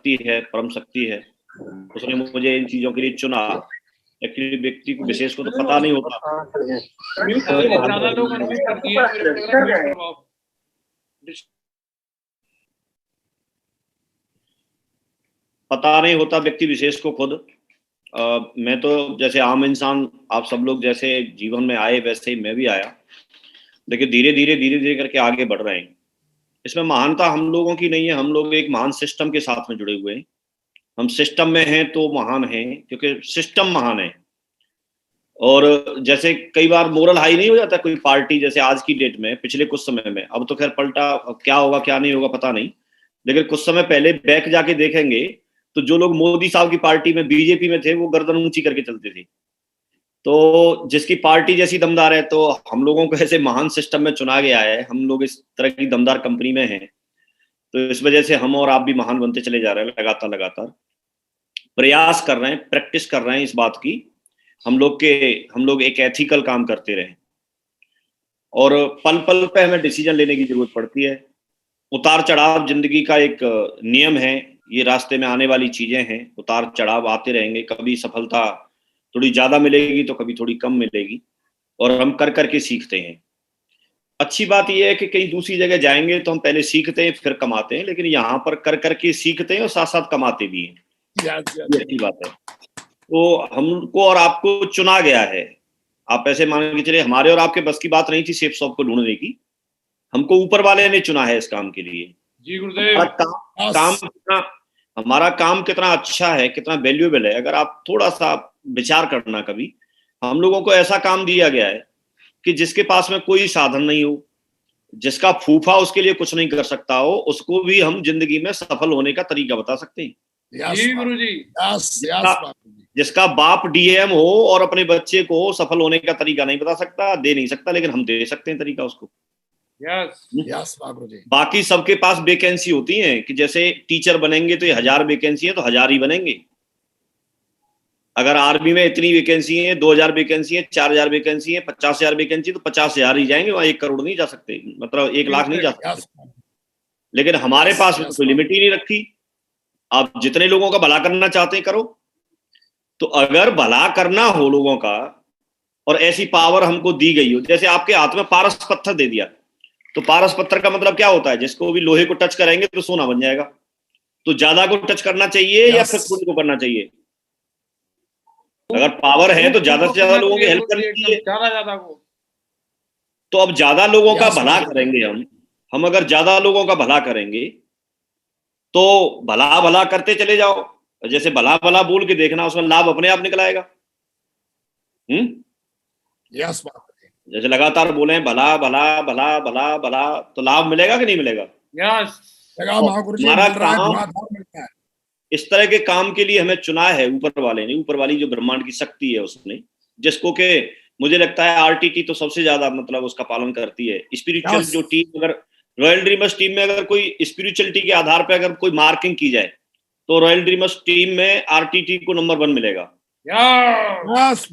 शक्ति है, परम शक्ति है, उसने मुझे इन चीजों के लिए चुना। एक्चुअली व्यक्ति को विशेष को तो पता नहीं होता। पता नहीं होता व्यक्ति विशेष को खुद। मैं तो जैसे आम इंसान, आप सब लोग जैसे जीवन में आए वैसे ही मैं भी आया, लेकिन धीरे धीरे करके आगे बढ़ रहे हैं। इसमें महानता हम लोगों की नहीं है, हम लोग एक महान सिस्टम के साथ में जुड़े हुए हैं। हम सिस्टम में हैं तो महान हैं, क्योंकि सिस्टम महान है। और जैसे कई बार मोरल हाई नहीं हो जाता कोई पार्टी, जैसे आज की डेट में, पिछले कुछ समय में, अब तो खैर पलटा, अब क्या होगा क्या नहीं होगा पता नहीं, लेकिन कुछ समय पहले बैक जाके देखेंगे तो जो लोग मोदी साहब की पार्टी में, बीजेपी में थे, वो गर्दन ऊंची करके चलते थे। तो जिसकी पार्टी जैसी दमदार है, तो हम लोगों को ऐसे महान सिस्टम में चुना गया है, हम लोग इस तरह की दमदार कंपनी में हैं, तो इस वजह से हम और आप भी महान बनते चले जा रहे हैं। लगातार प्रयास कर रहे हैं, प्रैक्टिस कर रहे हैं इस बात की, हम लोग एक एथिकल काम करते रहें। और पल पल पे हमें डिसीजन लेने की जरूरत पड़ती है। उतार चढ़ाव जिंदगी का एक नियम है, ये रास्ते में आने वाली चीजें हैं, उतार चढ़ाव आते रहेंगे। कभी सफलता थोड़ी ज्यादा मिलेगी तो कभी थोड़ी कम मिलेगी, और हम कर करके सीखते हैं। अच्छी बात यह है कि कहीं दूसरी जगह जाएंगे तो हम पहले सीखते हैं फिर कमाते हैं, लेकिन यहाँ पर कर करके सीखते हैं और साथ साथ कमाते भी हैं। ये अच्छी बात है। तो हमको और आपको चुना गया है। आप ऐसे मान के चले, हमारे और आपके बस की बात नहीं थी सेफ शॉप को ढूंढने की, हमको ऊपर वाले ने चुना है इस काम के लिए। जी गुरुदेव। हमारा काम कितना अच्छा है, कितना वैल्यूएबल है, अगर आप थोड़ा सा विचार करना कभी। हम लोगों को ऐसा काम दिया गया है कि जिसके पास में कोई साधन नहीं हो, जिसका फूफा उसके लिए कुछ नहीं कर सकता हो, उसको भी हम जिंदगी में सफल होने का तरीका बता सकते हैं। जी गुरुजी। जिसका बाप डीएम हो और अपने बच्चे को सफल होने का तरीका नहीं बता सकता, दे नहीं सकता, लेकिन हम दे सकते हैं तरीका उसको। यस बाकी सबके पास वैकेंसी होती है कि जैसे टीचर बनेंगे तो ये 1000 वैकेंसी है तो 1000 ही बनेंगे। अगर आर्मी में इतनी वैकेंसी है, 2000 वैकेंसी है, 4000 वैकेंसी है, 50000 वैकेंसी, तो 50000 ही जाएंगे, वहां 1 करोड़ नहीं जा सकते, मतलब 1 लाख नहीं जा सकते। लेकिन हमारे पास कोई लिमिट ही नहीं रखी। आप जितने लोगों का भला करना चाहते हैं करो। तो अगर भला करना हो लोगों का और ऐसी पावर हमको दी गई हो, जैसे आपके हाथ में पारस पत्थर दे दिया, तो पारस पत्थर का मतलब क्या होता है? जिसको भी लोहे को टच करेंगे तो सोना बन जाएगा। तो ज्यादा को टच करना चाहिए या फिर थोड़ी को करना चाहिए? अगर पावर है तो ज्यादा से ज्यादा लोगों की हेल्प करनी चाहिए, ज्यादा को। तो अब ज्यादा लोगों का भला करेंगे हम अगर ज्यादा लोगों का भला करेंगे तो भला भला करते चले जाओ। जैसे भला भला बोल के देखना, उसमें लाभ अपने आप निकल आएगा। यस जैसे लगातार बोले भला भला भला भला भला, तो लाभ मिलेगा कि नहीं मिलेगा? यस। हमारा काम, इस तरह के काम के लिए हमें चुना है ऊपर वाले ने, ऊपर वाली जो ब्रह्मांड की शक्ति है उसने, जिसको के मुझे लगता है आरटीटी तो सबसे ज्यादा मतलब उसका पालन करती है। स्पिरिचुअल जो टीम, अगर रॉयल ड्रीमर्स टीम में अगर कोई स्पिरिचुअलिटी के आधार पर अगर कोई मार्किंग की जाए तो रॉयल ड्रीमर्स टीम में आरटीटी को नंबर 1 मिलेगा। यस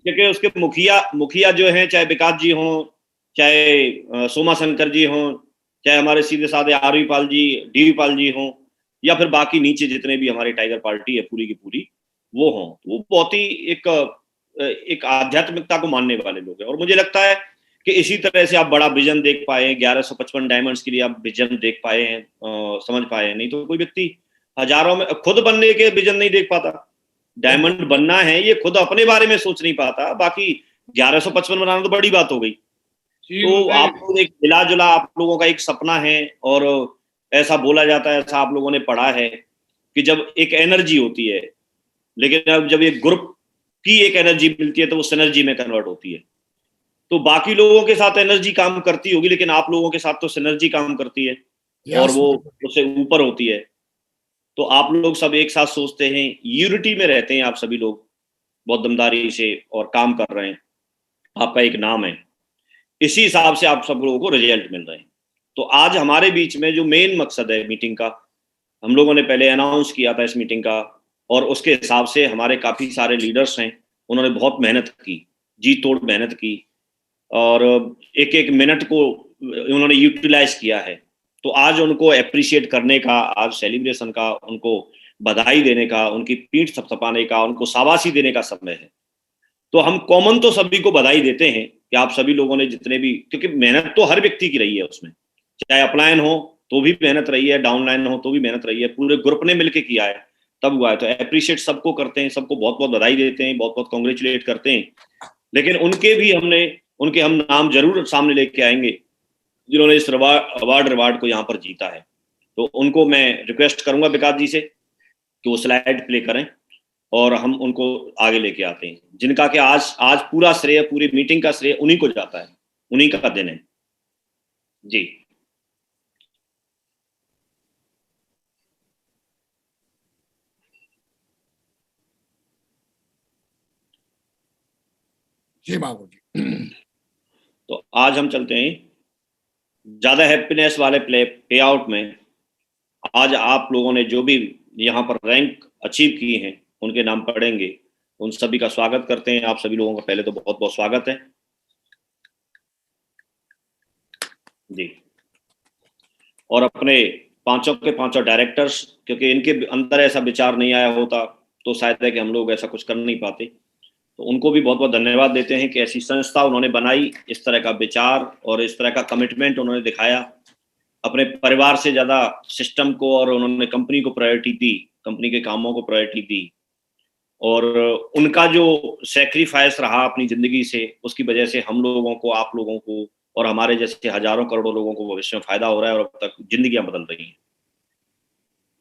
क्योंकि उसके मुखिया जो हैं, चाहे विकास जी हों, चाहे सोमा शंकर जी हों, चाहे हमारे सीधे साधे आरवी पाल जी, डीवी पाल जी हों, या फिर बाकी नीचे जितने भी हमारी टाइगर पार्टी है पूरी की पूरी, वो हों, वो बहुत ही एक आध्यात्मिकता को मानने वाले लोग हैं। और मुझे लगता है कि इसी तरह से आप बड़ा विजन देख पाए हैं, 1155 डायमंड्स के लिए आप विजन देख पाए हैं, समझ पाए हैं। नहीं तो कोई व्यक्ति हजारों में खुद बनने के विजन नहीं देख पाता। डायमंड बनना है ये खुद अपने बारे में सोच नहीं पाता, बाकी 1155 बनाना तो बड़ी बात हो गई। तो आप लोग एक मिला जुला, आप लोगों का एक सपना है, और ऐसा बोला जाता है, ऐसा आप लोगों ने पढ़ा है कि जब एक एनर्जी होती है, लेकिन अब जब एक ग्रुप की एक एनर्जी मिलती है तो वो सिनर्जी में कन्वर्ट होती है। तो बाकी लोगों के साथ एनर्जी काम करती होगी, लेकिन आप लोगों के साथ तो सिनर्जी काम करती है, और वो उससे ऊपर होती है। तो आप लोग सब एक साथ सोचते हैं, यूनिटी में रहते हैं, आप सभी लोग बहुत दमदारी से और काम कर रहे हैं, आपका एक नाम है, इसी हिसाब से आप सब लोगों को रिजल्ट मिल रहे हैं। तो आज हमारे बीच में जो मेन मकसद है मीटिंग का, हम लोगों ने पहले अनाउंस किया था इस मीटिंग का, और उसके हिसाब से हमारे काफ़ी सारे लीडर्स हैं, उन्होंने बहुत मेहनत की, जी तोड़ मेहनत की, और एक एक मिनट को उन्होंने यूटिलाइज किया है। तो आज उनको अप्रिशिएट करने का, आज सेलिब्रेशन का, उनको बधाई देने का, उनकी पीठ थपथपाने का, उनको शाबाशी देने का समय है। तो हम कॉमन तो सभी को बधाई देते हैं कि आप सभी लोगों ने जितने भी, क्योंकि मेहनत तो हर व्यक्ति की रही है उसमें, चाहे अपलाइन हो तो भी मेहनत रही है, डाउनलाइन हो तो भी मेहनत रही है, पूरे ग्रुप ने मिलकर किया है तब हुआ है। तो अप्रिशिएट सबको करते हैं, सबको बहुत बहुत बधाई देते हैं, बहुत बहुत कॉन्ग्रेचुलेट करते हैं। लेकिन उनके हम नाम जरूर सामने लेके आएंगे जिन्होंने इस अवार्ड को यहाँ पर जीता है। तो उनको मैं रिक्वेस्ट करूंगा विकास जी से कि वो स्लाइड प्ले करें और हम उनको आगे लेके आते हैं, जिनका कि आज पूरा श्रेय, पूरी मीटिंग का श्रेय उन्हीं को जाता है, उन्हीं का दिन है जी। जी बाबू जी। तो आज हम चलते हैं ज्यादा हैप्पीनेस वाले पे आउट में। आज आप लोगों ने जो भी यहाँ पर रैंक अचीव किए हैं उनके नाम पढ़ेंगे, उन सभी का स्वागत करते हैं। आप सभी लोगों का पहले तो बहुत बहुत स्वागत है जी। और अपने पांचों के पांचों डायरेक्टर्स, क्योंकि इनके अंदर ऐसा विचार नहीं आया होता तो शायद है कि हम लोग ऐसा कुछ कर नहीं पाते, तो उनको भी बहुत बहुत धन्यवाद देते हैं कि ऐसी संस्था उन्होंने बनाई, इस तरह का विचार और इस तरह का कमिटमेंट उन्होंने दिखाया, अपने परिवार से ज़्यादा सिस्टम को, और उन्होंने कंपनी को प्रायोरिटी दी, कंपनी के कामों को प्रायोरिटी दी। और उनका जो सेक्रीफाइस रहा अपनी ज़िंदगी से, उसकी वजह से हम लोगों को, आप लोगों को और हमारे जैसे हज़ारों करोड़ों लोगों को भविष्य में फ़ायदा हो रहा है और अब तक ज़िंदगियाँ बदल रही हैं।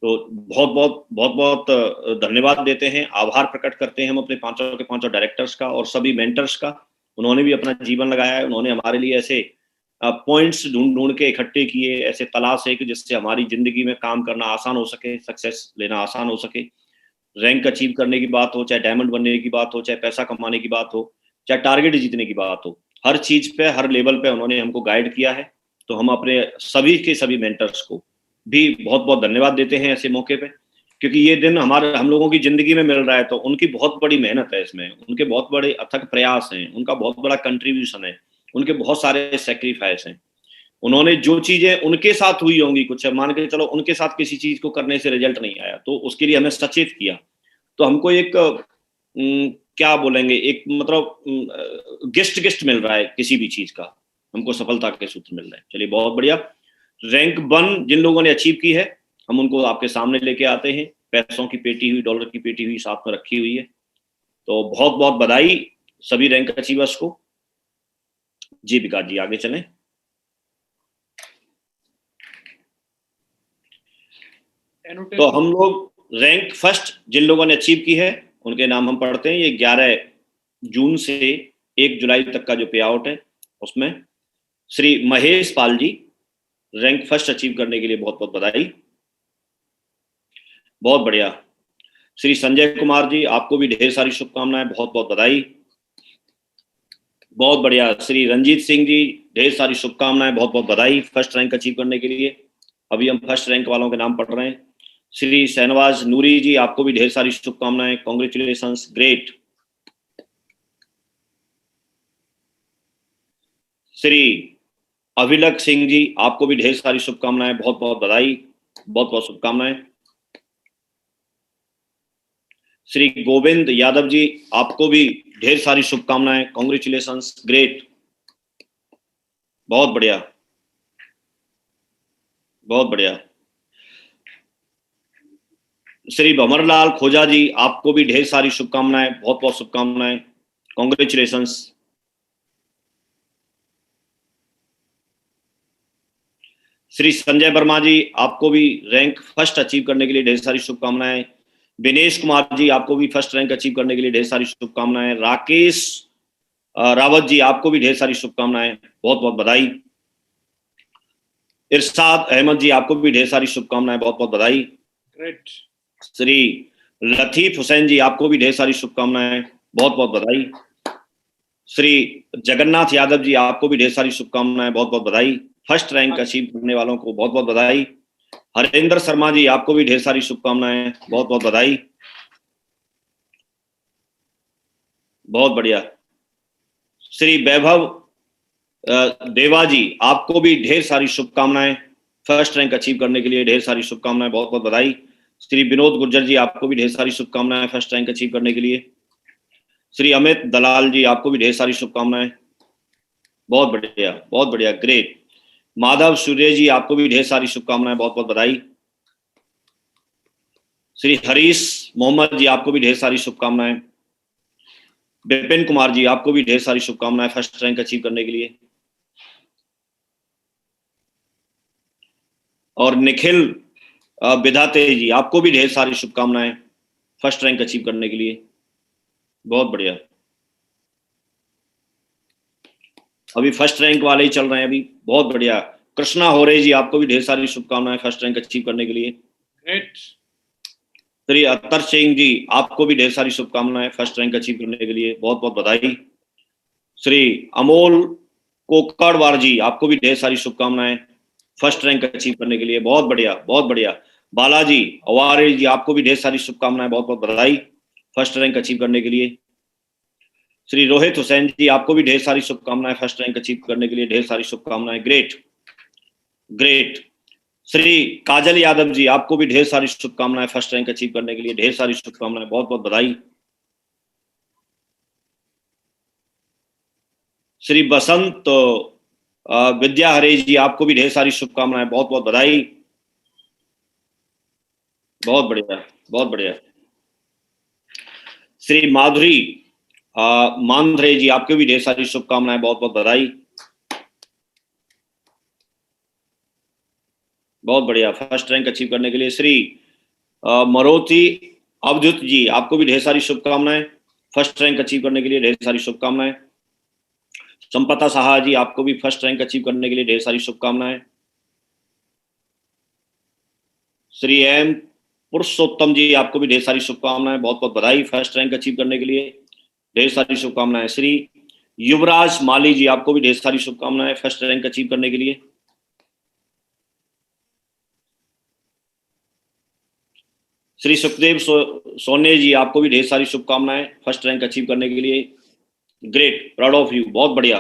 तो बहुत बहुत धन्यवाद देते हैं, आभार प्रकट करते हैं हम अपने पांचों के पांचों डायरेक्टर्स का और सभी मेंटर्स का। उन्होंने भी अपना जीवन लगाया है, उन्होंने हमारे लिए ऐसे पॉइंट्स ढूंढ ढूंढ के इकट्ठे किए, ऐसे तलाश है कि जिससे हमारी ज़िंदगी में काम करना आसान हो सके, सक्सेस लेना आसान हो सके। रैंक अचीव करने की बात हो, चाहे डायमंड बनने की बात हो, चाहे पैसा कमाने की बात हो, चाहे टारगेट जीतने की बात हो, हर चीज़ पे, हर लेवल पे उन्होंने हमको गाइड किया है। तो हम अपने सभी के सभी मेंटर्स को भी बहुत बहुत धन्यवाद देते हैं ऐसे मौके पे, क्योंकि ये दिन हम लोगों की ज़िंदगी में मिल रहा है, तो उनकी बहुत बड़ी मेहनत है इसमें, उनके बहुत बड़े अथक प्रयास हैं, उनका बहुत बड़ा कंट्रीब्यूशन है, उनके बहुत सारे सेक्रीफाइस हैं। उन्होंने जो चीज़ें उनके साथ हुई होंगी, कुछ मान के चलो उनके साथ किसी चीज़ को करने से रिजल्ट नहीं आया, तो उसके लिए हमें सचेत किया। तो हमको एक क्या बोलेंगे, एक मतलब गिफ्ट मिल रहा है किसी भी चीज़ का, हमको सफलता के सूत्र मिल रहे हैं। चलिए बहुत बढ़िया। रैंक 1 जिन लोगों ने अचीव की है, हम उनको आपके सामने लेके आते हैं। पैसों की पेटी हुई, डॉलर की पेटी हुई साथ में रखी हुई है। तो बहुत बहुत बधाई सभी रैंक अचीवर्स को जी। विकास जी आगे चलें। तो हम लोग रैंक फर्स्ट जिन लोगों ने अचीव की है उनके नाम हम पढ़ते हैं। ये 11 जून से 1 जुलाई तक का जो पे आउट है उसमें Shri Mahesh Pal ji, rank first achieve करने के लिए बहुत बहुत बधाई। बहुत बढ़िया। श्री संजय कुमार जी, आपको भी ढेर सारी शुभकामनाएं, बहुत बहुत बधाई। बहुत बढ़िया। श्री रंजीत सिंह जी, ढेर सारी शुभकामनाएं, बहुत बहुत बधाई फर्स्ट रैंक अचीव करने के लिए। अभी हम फर्स्ट रैंक वालों के नाम पढ़ रहे हैं। श्री शहनवाज नूरी जी, आपको भी ढेर सारी शुभकामनाएं, कॉन्ग्रेचुलेशंस, ग्रेट। श्री अभिलक सिंह जी, आपको भी ढेर सारी शुभकामनाएं, बहुत बहुत बधाई, बहुत बहुत शुभकामनाएं। श्री गोविंद यादव जी, आपको भी ढेर सारी शुभकामनाएं, कॉन्ग्रेचुलेशंस, ग्रेट, बहुत बढ़िया, बहुत बढ़िया। श्री भंवरलाल खोजा जी, आपको भी ढेर सारी शुभकामनाएं, बहुत बहुत शुभकामनाएं, कॉन्ग्रेचुलेशंस। श्री संजय वर्मा जी, आपको भी रैंक फर्स्ट अचीव करने के लिए ढेर सारी शुभकामनाएं। दिनेश कुमार जी, आपको भी फर्स्ट रैंक अचीव करने के लिए ढेर सारी शुभकामनाएं। राकेश रावत जी, आपको भी ढेर सारी शुभकामनाएं, बहुत बहुत बधाई। इरशाद अहमद जी, आपको भी ढेर सारी शुभकामनाएं, बहुत बहुत बधाई। ग्रेट। श्री लतीफ हुसैन जी, आपको भी ढेर सारी शुभकामनाएं, बहुत बहुत बधाई। श्री जगन्नाथ यादव जी, आपको भी ढेर सारी शुभकामनाएं, बहुत बहुत बधाई। फर्स्ट रैंक अचीव करने वालों को बहुत बहुत बधाई। हरेंद्र शर्मा जी, आपको भी ढेर सारी शुभकामनाएं, बहुत बहुत बधाई, बहुत बढ़िया। श्री वैभव देवा जी, आपको भी ढेर सारी शुभकामनाएं, फर्स्ट रैंक अचीव करने के लिए ढेर सारी शुभकामनाएं, बहुत बहुत बधाई। श्री विनोद गुर्जर जी, आपको भी ढेर सारी शुभकामनाएं फर्स्ट रैंक अचीव करने के लिए। श्री अमित दलाल जी, आपको भी ढेर सारी शुभकामनाएं, बहुत बढ़िया, ग्रेट। माधव सूर्य जी, आपको भी ढेर सारी शुभकामनाएं, बहुत बहुत बधाई। श्री हरीश मोहम्मद जी, आपको भी ढेर सारी शुभकामनाएं। विपिन कुमार जी, आपको भी ढेर सारी शुभकामनाएं फर्स्ट रैंक अचीव करने के लिए। और निखिल विधाते जी, आपको भी ढेर सारी शुभकामनाएं फर्स्ट रैंक अचीव करने के लिए, बहुत बढ़िया। अभी फर्स्ट रैंक वाले ही चल रहे हैं अभी, बहुत बढ़िया। कृष्णा होरे जी, आपको भी ढेर सारी शुभकामनाएं फर्स्ट रैंक अचीव करने के लिए। ग्रेट। श्री अतर सिंह जी, आपको भी ढेर सारी शुभकामनाएं फर्स्ट रैंक अचीव करने के लिए, बहुत बहुत बधाई। श्री अमोल कोकड़वार जी, आपको भी ढेर सारी शुभकामनाएं फर्स्ट रैंक अचीव करने के लिए, बहुत बढ़िया। बालाजी अवारे जी, आपको भी ढेर सारी शुभकामनाएं, बहुत बहुत बधाई फर्स्ट रैंक अचीव करने के लिए। श्री रोहित हुसैन जी, आपको भी ढेर सारी शुभकामनाएं फर्स्ट रैंक अचीव करने के लिए, ढेर सारी शुभकामनाएं, ग्रेट। श्री काजल यादव जी, आपको भी ढेर सारी शुभकामनाएं फर्स्ट रैंक अचीव करने के लिए, ढेर सारी शुभकामनाएं, बहुत बहुत बधाई। श्री बसंत विद्या हरे जी, आपको भी ढेर सारी शुभकामनाएं, बहुत बहुत बधाई, बहुत बढ़िया। श्री माधुरी मांद्रे जी, आपको भी ढेर सारी शुभकामनाएं, बहुत बहुत बधाई, बहुत बढ़िया फर्स्ट रैंक अचीव करने के लिए। श्री मरोती अवधुत जी, आपको भी ढेर सारी शुभकामनाएं फर्स्ट रैंक अचीव करने के लिए, ढेर सारी शुभकामनाएं। संपता साहा जी, आपको भी फर्स्ट रैंक अचीव करने के लिए ढेर सारी शुभकामनाएं। श्री एम पुरुषोत्तम जी, आपको भी ढेर सारी शुभकामनाएं, बहुत बहुत बधाई फर्स्ट रैंक अचीव करने के लिए, ढेर सारी शुभकामनाएं। श्री युवराज माली जी, आपको भी ढेर सारी शुभकामनाएं फर्स्ट रैंक अचीव करने के लिए। श्री सुखदेव सोने जी, आपको भी ढेर सारी शुभकामनाएं फर्स्ट रैंक अचीव करने के लिए, ग्रेट, प्राउड ऑफ यू, बहुत बढ़िया।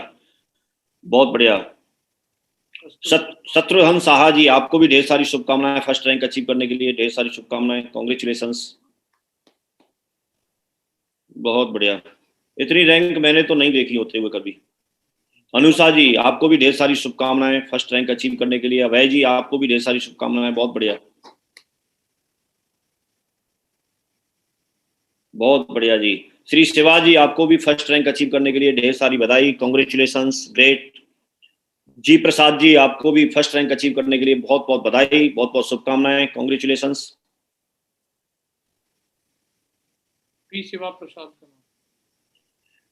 शत्रुघ्न साहा जी, आपको भी ढेर सारी शुभकामनाएं फर्स्ट रैंक अचीव करने के लिए, ढेर सारी शुभकामनाएं, कांग्रेचुलेशंस, बहुत बढ़िया। इतनी रैंक मैंने तो नहीं देखी होते हुए कभी। अनुषा जी, आपको भी ढेर सारी शुभकामनाएं फर्स्ट रैंक अचीव करने के लिए। अभय जी, आपको भी ढेर सारी शुभकामनाएं, बहुत बढ़िया जी। श्री शिवाजी, आपको भी फर्स्ट रैंक अचीव करने के लिए ढेर सारी बधाई, कांग्रेचुलेशंस, ग्रेट। जी प्रसाद जी, आपको भी फर्स्ट रैंक अचीव करने के लिए बहुत बहुत बधाई, बहुत बहुत शुभकामनाएं, कांग्रेचुलेशंस। पी शिवा प्रसाद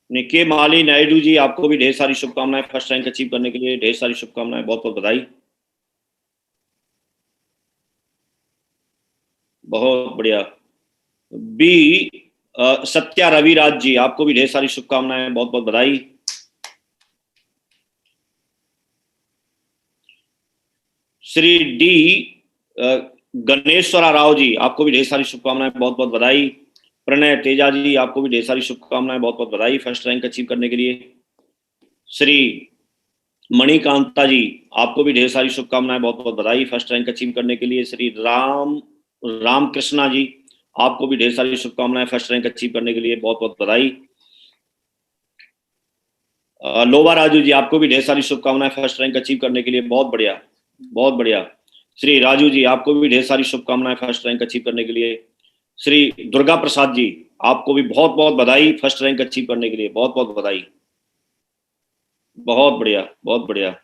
के माली नायडू जी, आपको भी ढेर सारी शुभकामनाएं फर्स्ट रैंक अचीव करने के लिए, ढेर सारी शुभकामनाएं, बहुत बहुत बधाई, बहुत बढ़िया। बी सत्या रविराज जी, आपको भी ढेर सारी शुभकामनाएं, बहुत बहुत बधाई। श्री डी गणेश्वरा राव जी, आपको भी ढेर सारी शुभकामनाएं, बहुत बहुत बधाई। प्रणय तेजा जी, आपको भी ढेर सारी शुभकामनाएं, बहुत बहुत बधाई फर्स्ट रैंक अचीव करने के लिए। श्री मणिकांता जी, आपको भी ढेर सारी शुभकामनाएं, बहुत बहुत बधाई फर्स्ट रैंक अचीव करने के लिए। श्री राम कृष्णा जी, आपको भी ढेर सारी शुभकामनाएं फर्स्ट रैंक अचीव करने के लिए, बहुत बहुत बधाई। लोबा राजू जी, आपको भी ढेर सारी शुभकामनाएं फर्स्ट रैंक अचीव करने के लिए, बहुत बढ़िया। श्री राजू जी, आपको भी ढेर सारी शुभकामनाएं फर्स्ट रैंक अचीव करने के लिए। श्री दुर्गा प्रसाद जी, आपको भी बहुत बहुत बधाई फर्स्ट रैंक अचीव करने के लिए, बहुत बहुत बधाई, बहुत बढ़िया।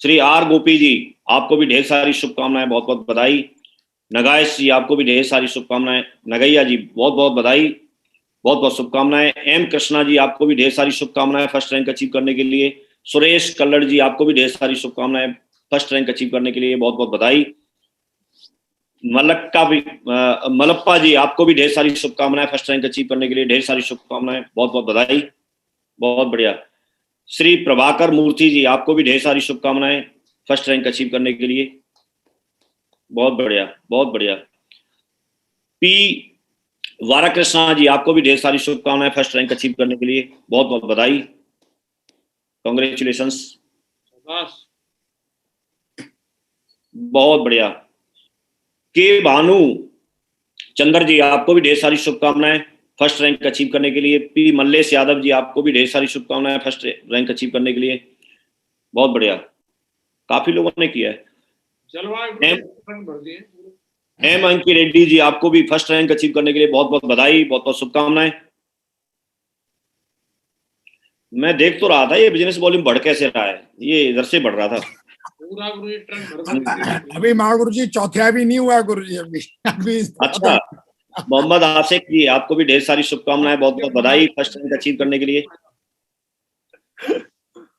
श्री आर गोपी जी, आपको भी ढेर सारी शुभकामनाएं, बहुत बहुत बधाई। नगाइश जी, आपको भी ढेर सारी शुभकामनाएं। नगैया जी, बहुत बहुत बधाई, बहुत बहुत शुभकामनाएं। एम कृष्णा जी, आपको भी ढेर सारी शुभकामनाएं फर्स्ट रैंक अचीव करने के लिए। सुरेश कल्लड़ जी, आपको भी ढेर सारी शुभकामनाएं फर्स्ट रैंक अचीव करने के लिए, बहुत बहुत बधाई। मलप्पा जी, आपको भी ढेर सारी शुभकामनाएं फर्स्ट रैंक अचीव करने के लिए, ढेर सारी शुभकामनाएं, बहुत बहुत बधाई, बहुत बढ़िया। श्री प्रभाकर मूर्ति जी, आपको भी ढेर सारी शुभकामनाएं फर्स्ट रैंक अचीव करने के लिए, बहुत बढ़िया। पी वाराकृष्णा जी, आपको भी ढेर सारी शुभकामनाएं फर्स्ट रैंक अचीव करने के लिए, बहुत बहुत बधाई, कांग्रेचुलेशंस, बहुत बढ़िया। के भानु चंद्र जी, आपको भी ढेर सारी शुभकामनाएं फर्स्ट रैंक अचीव करने के लिए। पी मल्लेश यादव जी, आपको भी ढेर सारी शुभकामनाएं फर्स्ट रैंक अचीव करने के लिए। बहुत बढ़िया, काफी लोगों ने किया है। जलवायु भर दिए। एम अंकी रेड्डी जी, आपको भी फर्स्ट रैंक अचीव करने के लिए बहुत बहुत बधाई, बहुत बहुत शुभकामनाएं। मैं देख तो रहा था ये बिजनेस वॉल्यूम बढ़ कैसे रहा है, ये इधर से बढ़ रहा था पूरा गुरु जी ट्रक भर। अभी महागुरु जी चौथा भी नहीं हुआ गुरु जी अभी अच्छा, मोहम्मद आसिफ जी, आपको भी ढेर सारी शुभकामनाएं, बहुत बहुत बधाई फर्स्ट रैंक अचीव करने के लिए।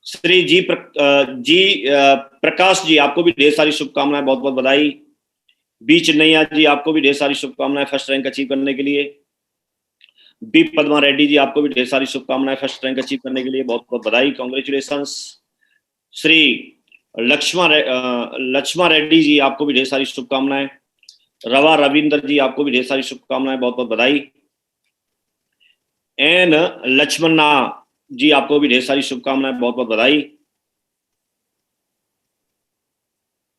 श्री जी प्रकाश जी, आपको भी ढेर सारी शुभकामनाएं, बहुत बहुत बधाई। बी चिन्नैया जी, आपको भी ढेर सारी शुभकामनाएं फर्स्ट रैंक अचीव करने के लिए। बी पद्मा रेड्डी जी, आपको भी ढेर सारी शुभकामनाएं फर्स्ट रैंक अचीव करने के लिए, बहुत बहुत बधाई, कांग्रेचुलेशंस। श्री लक्ष्मा रेड्डी जी, आपको भी ढेर सारी शुभकामनाएं। रवा रविंदर जी, आपको भी ढेर सारी शुभकामनाएं, बहुत बहुत बधाई। एन लक्ष्मणा जी, आपको भी ढेर सारी शुभकामनाएं, बहुत बहुत बधाई।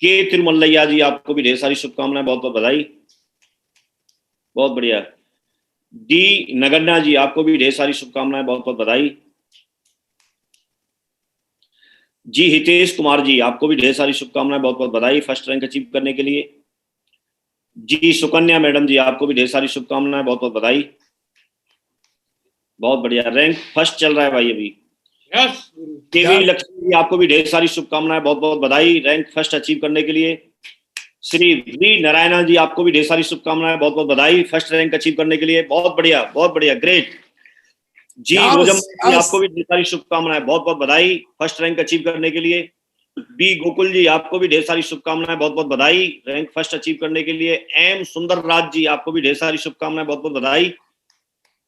के तिरुमल्लैया जी, आपको भी ढेर सारी शुभकामनाएं, बहुत बहुत बधाई, बहुत बढ़िया। डी नगन्ना जी, आपको भी ढेर सारी शुभकामनाएं, बहुत बहुत बधाई। जी हितेश कुमार जी, आपको भी ढेर सारी शुभकामनाएं, बहुत बहुत बधाई फर्स्ट रैंक अचीव करने के लिए। जी सुकन्या मैडम जी, आपको भी ढेर सारी शुभकामनाएं, बहुत बहुत बधाई, बहुत बढ़िया। रैंक फर्स्ट चल रहा है भाई अभी। यस केवी लक्ष्मी जी, आपको भी ढेर सारी शुभकामनाएं, बहुत बहुत बधाई रैंक फर्स्ट अचीव करने के लिए। श्री वी नारायणा जी, आपको भी ढेर सारी शुभकामनाएं, बहुत बहुत बधाई फर्स्ट रैंक अचीव करने के लिए, बहुत बढ़िया, ग्रेट। जी रोजम जी, आपको भी ढेर सारी शुभकामनाएं, बहुत बहुत बधाई फर्स्ट रैंक अचीव करने के लिए। बी गोकुल जी, आपको भी ढेर सारी शुभकामनाएं, बहुत बहुत बधाई रैंक फर्स्ट अचीव करने के लिए। एम सुंदर राज जी, आपको भी ढेर सारी शुभकामनाएं, बहुत बहुत बधाई,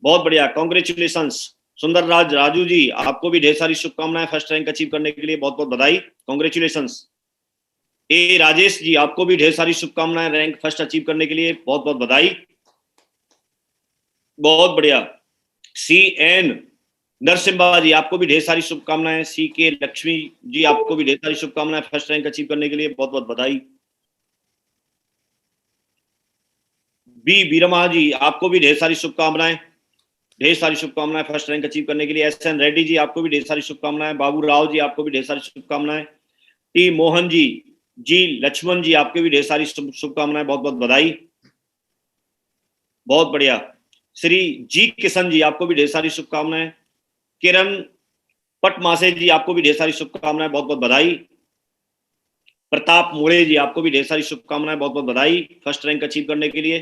बहुत बढ़िया, कांग्रेचुलेशंस। सुंदर राज राजू जी, आपको भी ढेर सारी शुभकामनाएं फर्स्ट रैंक अचीव करने के लिए, बहुत बहुत बधाई, कांग्रेचुलेशंस। ए राजेश जी, आपको भी ढेर सारी शुभकामनाएं रैंक फर्स्ट अचीव करने के लिए, बहुत बहुत बधाई, बहुत बढ़िया। सी एन नरसिम्हा जी, आपको भी ढेर सारी शुभकामनाएं। सी के लक्ष्मी जी, आपको भी ढेर सारी शुभकामनाएं फर्स्ट रैंक अचीव करने के लिए, बहुत बहुत बधाई। बी बीरमा जी, आपको भी ढेर सारी शुभकामनाएं, ढेर सारी शुभकामनाएं फर्स्ट रैंक अचीव करने के लिए। एस एन रेड्डी जी, आपको भी ढेर सारी शुभकामनाएं। बाबू राव जी, आपको भी ढेर सारी शुभकामनाएं। टी मोहन जी, जी लक्ष्मण जी, आपके भी ढेर सारी शुभकामनाएं, बहुत बहुत बधाई, बहुत बढ़िया। श्री जी किशन जी, आपको भी ढेर सारी शुभकामनाएं। किरण पटमासे जी, आपको भी ढेर सारी शुभकामनाएं, बहुत बहुत बधाई। प्रताप मोड़े जी, आपको भी ढेर सारी शुभकामनाएं, बहुत बहुत बधाई फर्स्ट रैंक अचीव करने के लिए।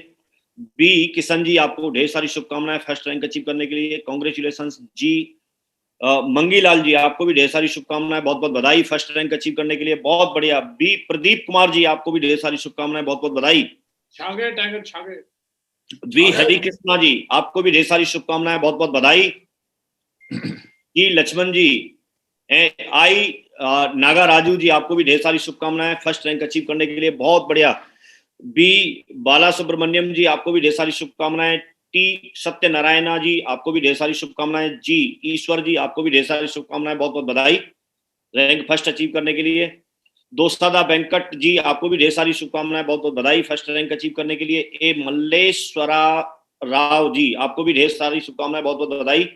बी किशन जी, आपको ढेर सारी शुभकामनाएं फर्स्ट रैंक अचीव करने के लिए, कांग्रेचुलेशंस। जी मंगीलाल जी, आपको भी ढेर सारी शुभकामनाएं, बहुत बहुत बधाई फर्स्ट रैंक अचीव करने के लिए, बहुत बढ़िया। बी प्रदीप कुमार जी, आपको भी ढेर सारी शुभकामनाएं, बहुत बहुत बधाई। छागे टाइगर छागे। बी हरि कृष्णा जी, आपको भी ढेर सारी शुभकामनाएं, बहुत बहुत बधाई। जी लक्ष्मण जी, आई नागा राजू जी, आपको भी ढेर सारी शुभकामनाएं फर्स्ट रैंक अचीव करने के लिए, बहुत बढ़िया। बी बाला सुब्रमण्यम जी, आपको भी ढेर सारी शुभकामनाएं। टी सत्यनारायणा जी, आपको भी ढेर सारी शुभकामनाएं। जी ईश्वर जी, आपको भी ढेर सारी शुभकामनाएं, बहुत बहुत बधाई रैंक फर्स्ट अचीव करने के लिए। दोस्तादा वेंकट जी, आपको भी ढेर सारी शुभकामनाएं, बहुत बहुत बधाई फर्स्ट रैंक अचीव करने के लिए। ए मल्लेश्वरा राव जी, आपको भी ढेर सारी शुभकामनाएं, बहुत बहुत बधाई।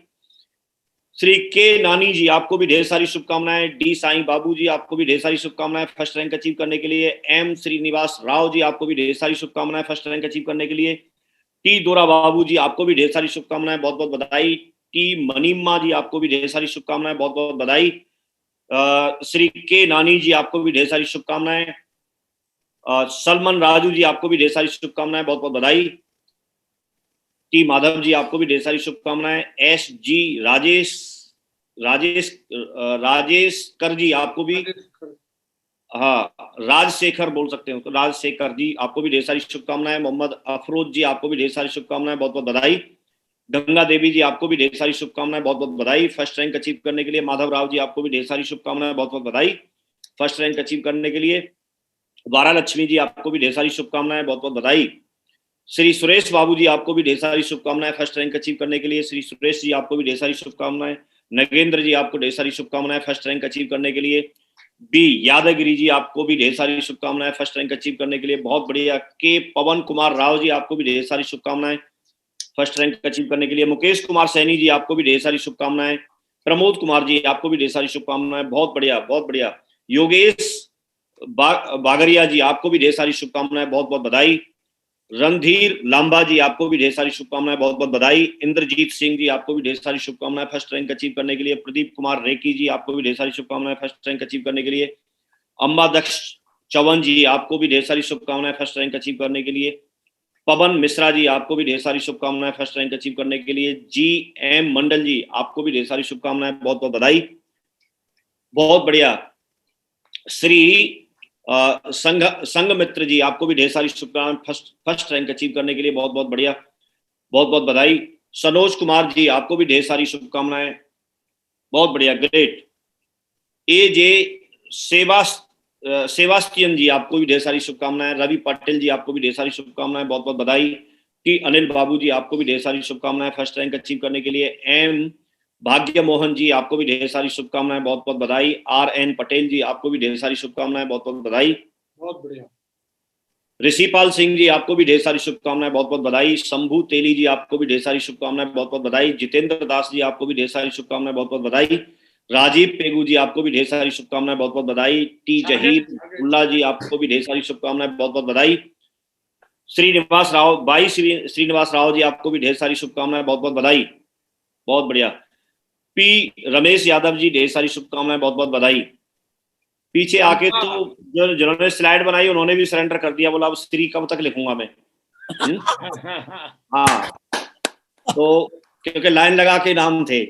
श्री के नानी जी, आपको भी ढेर सारी शुभकामनाएं। डी साईं बाबू जी, आपको भी ढेर सारी शुभकामनाएं फर्स्ट रैंक अचीव करने के लिए। एम श्रीनिवास राव जी, आपको भी ढेर सारी शुभकामनाएं फर्स्ट रैंक अचीव करने के लिए। टी दोरा बाबू जी, आपको भी ढेर सारी शुभकामनाएं, बहुत बहुत बधाई। टी मनीमा जी, आपको भी ढेर सारी शुभकामनाएं, बहुत बहुत बधाई। श्री के नानी जी, आपको भी ढेर सारी शुभकामनाएं। सलमान राजू जी, आपको भी ढेर सारी शुभकामनाएं, बहुत बहुत बधाई। टी माधव जी, आपको भी ढेर सारी शुभकामनाएं। एस जी राजेश कर जी, आपको भी, हाँ राजशेखर बोल सकते हो तो राजशेखर जी, आपको भी ढेर सारी शुभकामनाएं। मोहम्मद अफरोज जी, आपको भी ढेर सारी शुभकामनाएं, बहुत बहुत बधाई। गंगा देवी जी, आपको भी ढेर सारी शुभकामनाएं, बहुत बहुत बधाई फर्स्ट रैंक अचीव करने के लिए। माधव राव जी, आपको भी ढेर सारी शुभकामनाएं, बहुत बहुत बधाई फर्स्ट रैंक अचीव करने के लिए। वारा लक्ष्मी जी, आपको भी ढेर सारी शुभकामनाएं, बहुत बहुत बधाई। श्री सुरेश बाबू जी, आपको भी ढेर सारी शुभकामनाएं फर्स्ट रैंक अचीव करने के लिए। श्री सुरेश जी, आपको भी ढेर सारी शुभकामनाएं। नगेंद्र जी, आपको ढेर सारी शुभकामनाएं फर्स्ट रैंक अचीव करने के लिए। बी यादगिरी जी, आपको भी ढेर सारी शुभकामनाएं फर्स्ट रैंक अचीव करने के लिए, बहुत बढ़िया। के पवन कुमार राव जी, आपको भी ढेर सारी शुभकामनाएं फर्स्ट रैंक अचीव करने के लिए। मुकेश कुमार सैनी जी, आपको भी ढेर सारी शुभकामनाएं। प्रमोद कुमार जी, आपको भी ढेर सारी शुभकामनाएं, बहुत बढ़िया बहुत बढ़िया। योगेश बागरिया जी, आपको भी ढेर सारी शुभकामनाएं, बहुत बहुत बधाई। रणधीर लांबा जी, आपको भी ढेर सारी शुभकामनाएं, बहुत बहुत बधाई। इंद्रजीत सिंह जी, आपको भी ढेर सारी शुभकामनाएं फर्स्ट रैंक अचीव करने के लिए। प्रदीप कुमार रेकी जी, आपको भी ढेर सारी शुभकामनाएं फर्स्ट रैंक अचीव करने के लिए। अंबादक्ष चौवन जी, आपको भी ढेर सारी शुभकामनाएं फर्स्ट रैंक अचीव करने के लिए। पवन मिश्रा जी, आपको भी ढेर सारी शुभकामनाएं फर्स्ट रैंक अचीव करने के लिए। जी एम मंडल जी, आपको भी ढेर सारी शुभकामनाएं, बहुत बहुत बधाई, बहुत बढ़िया। श्री संघ मित्र जी, आपको भी ढेर सारी शुभकामनाएं फर्स्ट रैंक अचीव करने के लिए, बहुत बहुत बढ़िया, बहुत बहुत बधाई। सनोज कुमार जी, आपको भी ढेर सारी शुभकामनाएं, बहुत बढ़िया, ग्रेट। ए जे सेबास्टियन जी, आपको भी ढेर सारी शुभकामनाएं। रवि पटेल जी, आपको भी ढेर सारी शुभकामनाएं, बहुत बहुत बधाई। टी अनिल बाबू जी, आपको भी ढेर सारी शुभकामनाएं फर्स्ट रैंक अचीव करने के लिए। एम भाग्य मोहन जी, आपको भी ढेर सारी शुभकामनाएं, बहुत बहुत बधाई। आर एन पटेल जी, आपको भी ढेर सारी शुभकामनाएं, बहुत बहुत बधाई। बहुत बढ़िया। ऋषिपाल सिंह जी, आपको भी ढेर सारी शुभकामनाएं, बहुत बहुत बधाई। शंभू तेली जी, आपको भी ढेर सारी शुभकामनाएं, बहुत बहुत बधाई। जितेंद्र दास जी, आपको भी ढेर सारी शुभकामनाएं, बहुत बहुत बधाई। राजीव पेगू जी, आपको भी ढेर सारी शुभकामनाएं, बहुत बहुत बधाई। टी जहीर उल्ला जी, आपको भी ढेर सारी शुभकामनाएं, बहुत बहुत बधाई। श्रीनिवास राव श्रीनिवास राव जी, आपको भी ढेर सारी शुभकामनाएं, बहुत बहुत बधाई, बहुत बढ़िया। पी रमेश यादव जी, ढेर सारी शुभकामनाएं, बहुत बहुत बधाई। पीछे आके तो जिन्होंने स्लाइड बनाई उन्होंने भी सरेंडर कर दिया, बोला अब श्री कब तक लिखूंगा मैं। हाँ, तो क्योंकि लाइन लगा के नाम थे।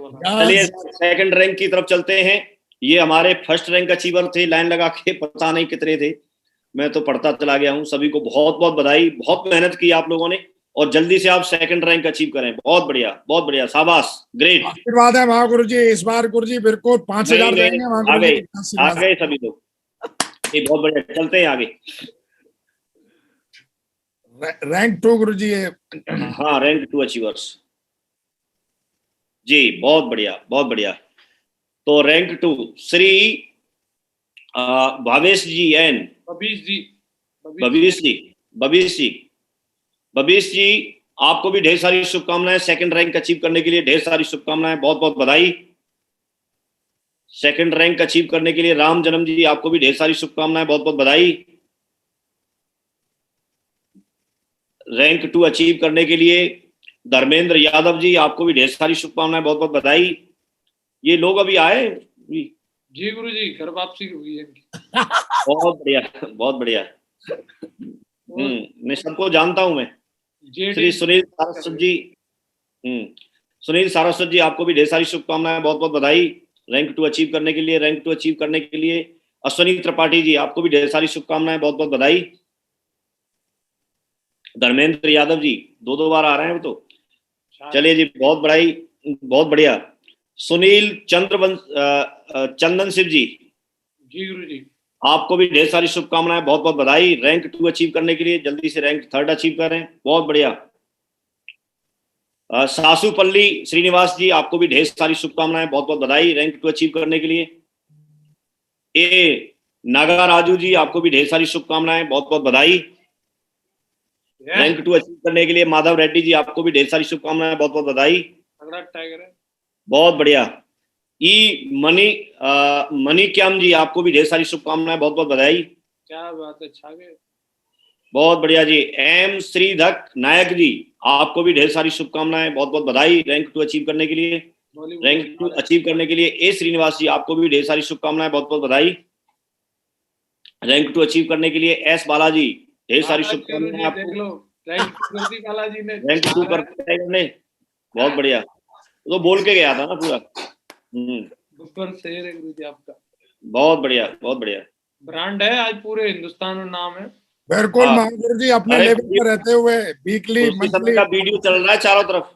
चलिए सेकंड रैंक की तरफ चलते हैं। ये हमारे फर्स्ट रैंक अचीवर थे, लाइन लगा के पता नहीं कितने थे, मैं तो पढ़ता चला गया हूँ। सभी को बहुत बहुत बधाई, बहुत मेहनत की आप लोगों ने, और जल्दी से आप सेकंड रैंक अचीव करें। बहुत बढ़िया, शाबाश, ग्रेट। आशीर्वाद है महागुरु जी, इस बार गुरु जी बिल्कुल 5000 देंगे महागुरु जी। आ गए सभी लोग, ये बहुत बढ़िया। चलते हैं आगे। रैंक 2 गुरु जी। हाँ, रैंक 2 अचीवर्स जी, बहुत बढ़िया बहुत बढ़िया। तो rank 2 Shri Bhavesh G N बबीश जी, आपको भी ढेर सारी शुभकामनाएं सेकंड रैंक अचीव करने के लिए, ढेर सारी शुभकामनाएं, बहुत बहुत बधाई सेकंड रैंक अचीव करने के लिए। राम जन्म जी, आपको भी ढेर सारी शुभकामनाएं, बहुत बहुत बधाई रैंक 2 अचीव करने के लिए। धर्मेंद्र यादव जी, आपको भी ढेर सारी शुभकामनाएं, बहुत बहुत बधाई। ये लोग अभी आए जी गुरु जी, घर वापसी हुई है। बहुत बढ़िया बहुत बढ़िया। मैं सबको जानता हूं मैं। श्री सुनील सारस्वत जी, सुनील सारस्वत जी, आपको भी ढेर सारी शुभकामनाएं, बहुत बहुत बधाई रैंक 2 अचीव करने के लिए। रैंक 2 अचीव करने के लिए अश्वनी त्रिपाठी जी, आपको भी ढेर सारी शुभकामनाएं, बहुत बहुत बधाई। धर्मेंद्र यादव जी, दो बार आ रहे हैं तो चलिए जी, बहुत बड़ाई, बहुत बढ़िया। सुनील चंदन शिव जी गुरु जी, आपको भी ढेर सारी शुभकामनाएं, बहुत बहुत बधाई रैंक 2 अचीव करने के लिए। जल्दी से रैंक 3 अचीव करें, बहुत बढ़िया। सासुपल्ली श्रीनिवास जी, आपको भी ढेर सारी शुभकामनाएं, बहुत बहुत बधाई रैंक 2 अचीव करने के लिए। ए नागा राजू जी, आपको भी ढेर सारी शुभकामनाएं, बहुत बहुत बधाई रैंक 2 अचीव करने के लिए। माधव रेड्डी जी, आपको भी ढेर सारी शुभकामनाएं, बहुत बहुत बधाई, टाइगर है, बहुत बढ़िया। ई मणिक्याम जी, आपको भी ढेर सारी शुभकामनाएं, बहुत बहुत बधाई, क्या बात है, छा गए, बहुत बढ़िया जी। एम श्रीधक नायक जी, आपको भी ढेर सारी शुभकामनाएं, बहुत बहुत बधाई रैंक 2 अचीव करने के लिए। रैंक 2 अचीव करने के लिए ए श्रीनिवास जी, आपको भी ढेर सारी शुभकामनाएं, बहुत बहुत बधाई रैंक 2 अचीव करने के लिए। एस बालाजी, ढेर सारी शुभकामनाएं आपको, रैंक 2 करने, बहुत बढ़िया। तो बोल के गया था ना पूरा। आपका बहुत बढ़िया बहुत बढ़िया, ब्रांड है आज पूरे हिंदुस्तान में, नाम है बिल्कुल महागुरु जी। अपने लेवल पर रहते हुए वीकली मंथली का वीडियो चल रहा है चारों तरफ,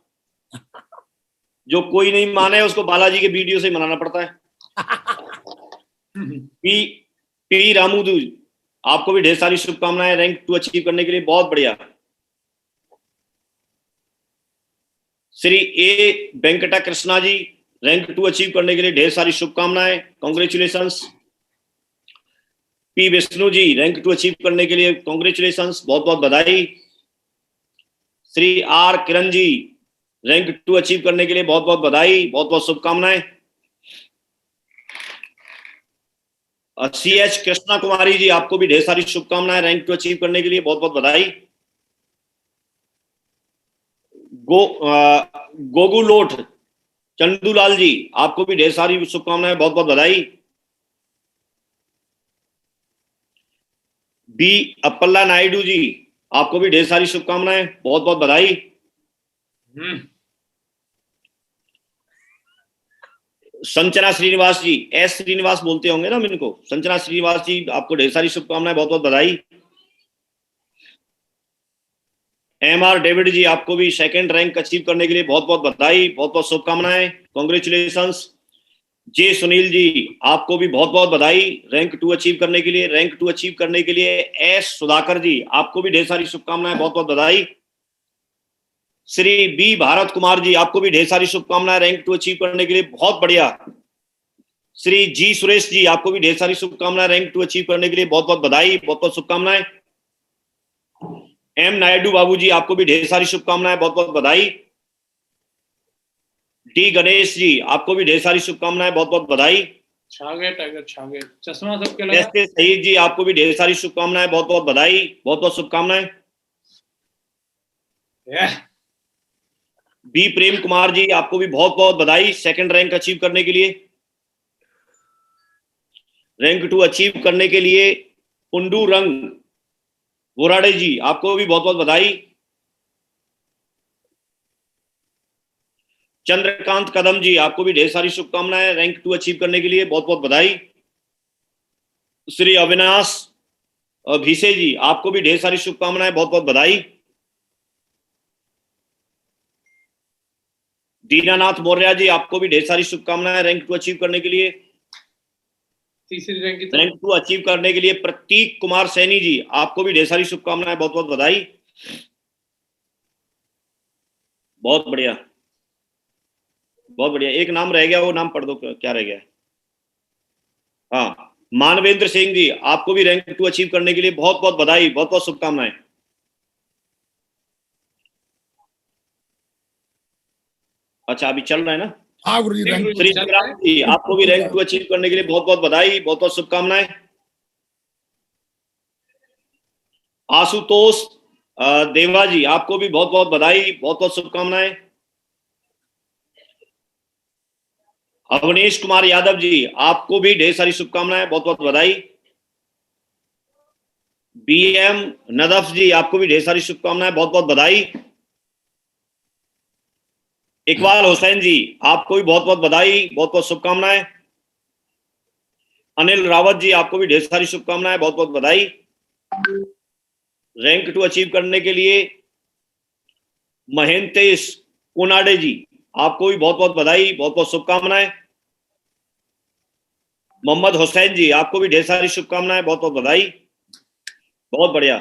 जो कोई नहीं माने उसको बालाजी के वीडियो से मनाना पड़ता है। पी रामू, आपको भी ढेर सारी शुभकामनाएं रैंक 2 अचीव करने के लिए, बहुत बढ़िया। Shri A Venkata Krishna ji, rank 2 achieve करने के लिए ढेर सारी शुभकामनाएं, congratulations. P Vishnu ji, rank 2 achieve करने के लिए कॉन्ग्रेचुलेशंस, बहुत बहुत बधाई। Shri R Kiran ji, rank 2 achieve करने के लिए बहुत बहुत बधाई, बहुत बहुत शुभकामनाएं। सी एच कृष्णा कुमारी जी, आपको भी ढेर सारी शुभकामनाएं, रैंक 2 अचीव करने के लिए बहुत बहुत बधाई। गोगू लोट चंदूलाल जी, आपको भी ढेर सारी शुभकामनाएं, बहुत बहुत बधाई। बी अप्पल्ला नायडू जी, आपको भी ढेर सारी शुभकामनाएं, बहुत बहुत बधाई। संचना श्रीनिवास जी, एस श्रीनिवास बोलते होंगे ना इनको, संचना श्रीनिवास जी, आपको ढेर सारी शुभकामनाएं, बहुत बहुत बधाई। एम आर डेविड जी, आपको भी सेकंड रैंक अचीव करने के लिए बहुत बहुत बधाई, बहुत बहुत शुभकामनाएं, कॉन्ग्रेचुलेशंस। जे सुनील जी, आपको भी बहुत बहुत बधाई, रैंक 2 अचीव करने के लिए। रैंक 2 अचीव करने के लिए एस सुधाकर जी, आपको भी ढेर सारी शुभकामनाएं, बहुत बहुत बधाई। श्री बी भारत कुमार जी, आपको भी ढेर सारी शुभकामनाएं, रैंक 2 अचीव करने के लिए, बहुत बढ़िया। श्री जी सुरेश जी, आपको भी ढेर सारी शुभकामनाएं, रैंक 2 अचीव करने के लिए, बहुत बहुत बधाई, बहुत बहुत शुभकामनाएं। एम नायडू बाबू जी, आपको भी ढेर सारी शुभकामनाएं, बहुत बहुत बधाई। डी गणेश जी, आपको भी ढेर सारी शुभकामनाएं, बहुत बहुत बधाई। छागे टाइगर छागे, चश्मा सबके लगा। एस के सईद जी, आपको भी ढेर सारी शुभकामनाएं, बहुत बहुत बधाई, बहुत बहुत शुभकामनाएं। बी प्रेम कुमार जी, आपको भी बहुत बहुत बधाई, सेकंड रैंक अचीव करने के लिए। रैंक 2 अचीव करने के लिए पुंडू रंग वोराडे जी, आपको भी बहुत बहुत बधाई। चंद्रकांत कदम जी, आपको भी ढेर सारी शुभकामनाएं, रैंक 2 अचीव करने के लिए, बहुत बहुत बधाई। श्री अविनाश भिसे जी, आपको भी ढेर सारी शुभकामनाएं, बहुत बहुत बधाई। दीनानाथ मौर्य जी, आपको भी ढेर सारी शुभकामनाएं, रैंक 2 अचीव करने के लिए। तीसरी रैंक की रैंक 2 अचीव करने के लिए प्रतीक कुमार सैनी जी, आपको भी ढेर सारी शुभकामनाएं, बहुत बहुत बधाई। बहुत बढ़िया, बहुत बढ़िया। एक नाम रह गया, वो नाम पढ़ दो, क्या रह गया? हाँ, मानवेंद्र सिंह जी, आपको भी रैंक 2 अचीव करने के लिए बहुत बहुत बधाई, बहुत बहुत शुभकामनाएं। अच्छा, अभी चल रहा है ना? हाँ गुरुजी, श्री शिवराम जी, आपको भी रैंक 2 अचीव करने के लिए बहुत बहुत बधाई, बहुत बहुत शुभकामनाएं। आशुतोष देवा जी, आपको भी बहुत बहुत बधाई, बहुत बहुत शुभकामनाएं। अवनीश कुमार यादव जी, आपको भी ढेर सारी शुभकामनाएं, बहुत बहुत बधाई। बीएम नदफ जी, आपको भी ढेर सारी शुभकामनाएं, बहुत बहुत बधाई। इकबाल हुसैन जी, आपको भी बहुत बहुत बधाई, बहुत बहुत शुभकामनाएं। अनिल रावत जी, आपको भी ढेर सारी शुभकामनाएं, बहुत बहुत बधाई। रैंक 2 अचीव करने के लिए महेंतेश कोनाडे जी, आपको भी बहुत बहुत बधाई, बहुत बहुत शुभकामनाएं। मोहम्मद हुसैन जी, आपको भी ढेर सारी शुभकामनाएं, बहुत बहुत बधाई, बहुत बढ़िया।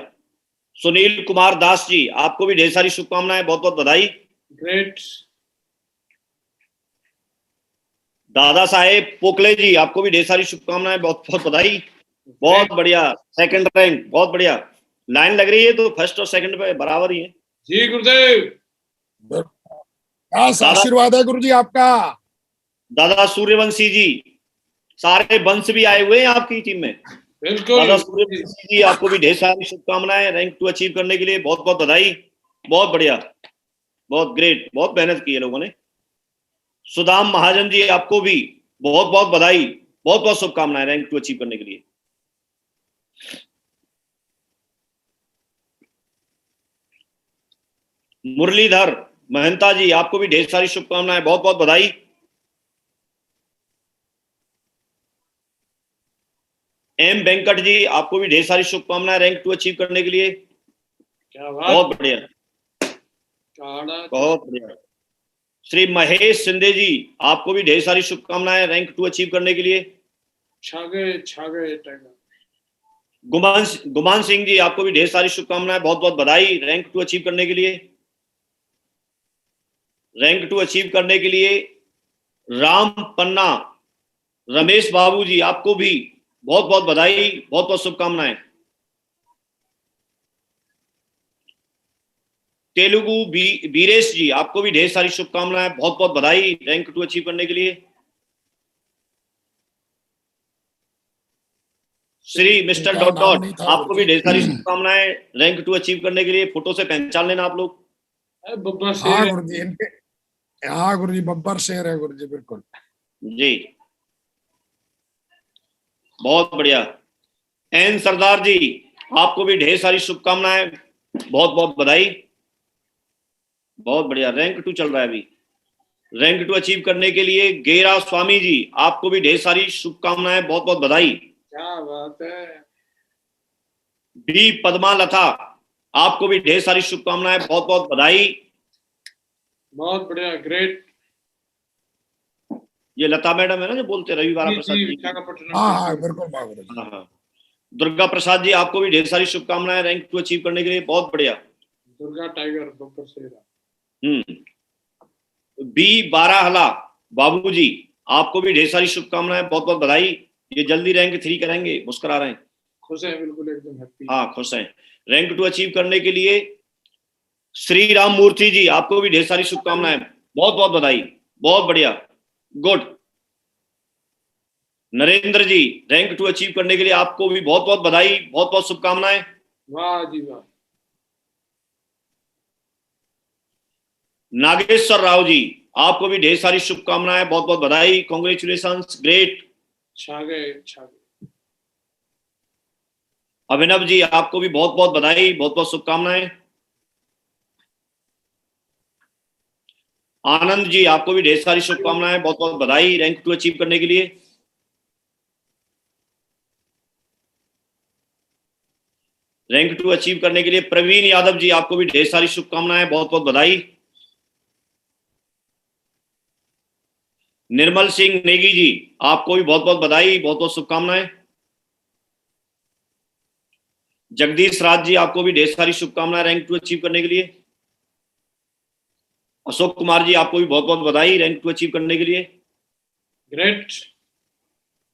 सुनील कुमार दास जी, आपको भी ढेर सारी शुभकामनाएं, बहुत बहुत बधाई। ग्रेट। दादा साहेब पोकले जी, आपको भी ढेर सारी शुभकामनाएं, बहुत बहुत बधाई, बहुत बढ़िया। सेकंड रैंक, बहुत बढ़िया। लाइन लग रही है तो फर्स्ट और सेकंड पे बराबर ही है। जी गुरुदेव, आशीर्वाद है गुरुजी आपका। दादा सूर्यवंशी जी, सारे वंश भी आए हुए हैं आपकी टीम में। बिल्कुल। दादा सूर्यवंशी जी, आपको भी ढेर सारी शुभकामनाएं, रैंक 2 अचीव करने के लिए, बहुत बहुत बधाई, बहुत बढ़िया, बहुत ग्रेट, बहुत मेहनत की है लोगों ने। सुदाम महाजन जी, आपको भी बहुत बहुत बधाई, बहुत बहुत शुभकामनाएं, रैंक 2 अचीव करने के लिए। मुरलीधर महंता जी, आपको भी ढेर सारी शुभकामनाएं, बहुत बहुत बधाई। एम वेंकट जी, आपको भी ढेर सारी शुभकामनाएं, रैंक 2 अचीव करने के लिए। क्या बात, बहुत बढ़िया, बहुत बढ़िया। श्री महेश शिंदे जी, आपको भी ढेर सारी शुभकामनाएं, रैंक 2 अचीव करने के लिए। छागे छागे टाइगर। गुमान सिंह जी, आपको भी ढेर सारी शुभकामनाएं, बहुत बहुत बधाई, रैंक 2 अचीव करने के लिए। रैंक 2 अचीव करने के लिए राम पन्ना, रमेश बाबू जी आपको भी बहुत बहुत बधाई, बहुत बहुत शुभकामनाएं। तेलुगु वीरेश जी आपको भी ढेर सारी शुभकामनाएं, बहुत बहुत बधाई रैंक 2 अचीव करने के लिए। श्री मिस्टर इनका डॉट नाम डॉट नहीं था आपको भी गुरुजी। ढेर सारी शुभकामनाएं रैंक 2 अचीव करने के लिए। फोटो से पहचान लेना आप लोग। बब्बर हाँ शेर गुरुजी, इनके, हाँ गुरुजी, बब्बर शेर है गुरुजी, बिल्कुल जी, बहुत बढ़िया। एन सरदार जी आपको भी ढेर सारी शुभकामनाएं, बहुत बहुत बधाई, बहुत बढ़िया। रैंक 2 चल रहा है अभी। रैंक 2 अचीव करने के लिए गेरा स्वामी जी आपको भी ढेर सारी शुभकामनाएं, बहुत बहुत बधाई। क्या बात है। बी पद्मा लता आपको भी ढेर सारी शुभकामनाएं, बहुत बहुत बधाई। बहुत बढ़िया, ग्रेट। ये लता मैडम है ना जो बोलते रविवार जी प्रसाद जी, जी। विशाखापट्टनम हाँ से। हाँ बिल्कुल वाह गुरुजी। हाँ हाँ। दुर्गा प्रसाद जी आपको भी ढेर सारी शुभकामनाएं रैंक 2 अचीव करने के लिए, बहुत बढ़िया। दुर्गा टाइगर, बब्बर शेर। बी बाराहला बाबू जी आपको भी ढेर सारी शुभकामनाएं, बहुत बहुत बधाई। ये जल्दी रैंक 3 करेंगे, मुस्कुरा रहे हैं। खुश है बिल्कुल, एकदम हैप्पी। हाँ खुश हैं। रैंक 2 अचीव करने के लिए श्री राम मूर्ति जी आपको भी ढेर सारी शुभकामनाएं, बहुत बहुत बधाई, बहुत बढ़िया, गुड। नरेंद्र जी रैंक 2 अचीव करने के लिए आपको भी बहुत बहुत बधाई, बहुत बहुत शुभकामनाएं। वाह जी वाह। नागेश्वर राव जी आपको भी ढेर सारी शुभकामनाएं, बहुत बहुत बधाई, कॉन्ग्रेचुलेशंस, ग्रेट। छा गए, छा गए। अभिनव जी आपको भी बहुत बहुत बधाई, बहुत बहुत शुभकामनाएं। आनंद जी आपको भी ढेर सारी शुभकामनाएं, बहुत बहुत बधाई रैंक 2 अचीव करने के लिए। रैंक 2 अचीव करने के लिए प्रवीण यादव जी आपको भी ढेर सारी शुभकामनाएं, बहुत बहुत बधाई। निर्मल सिंह नेगी जी आपको भी बहुत बहुत बधाई, बहुत बहुत शुभकामनाएं। जगदीश राज जी आपको भी ढेर सारी शुभकामनाएं रैंक 2 अचीव करने के लिए। अशोक कुमार जी आपको भी बहुत बहुत बधाई रैंक 2 अचीव करने के लिए। ग्रेट।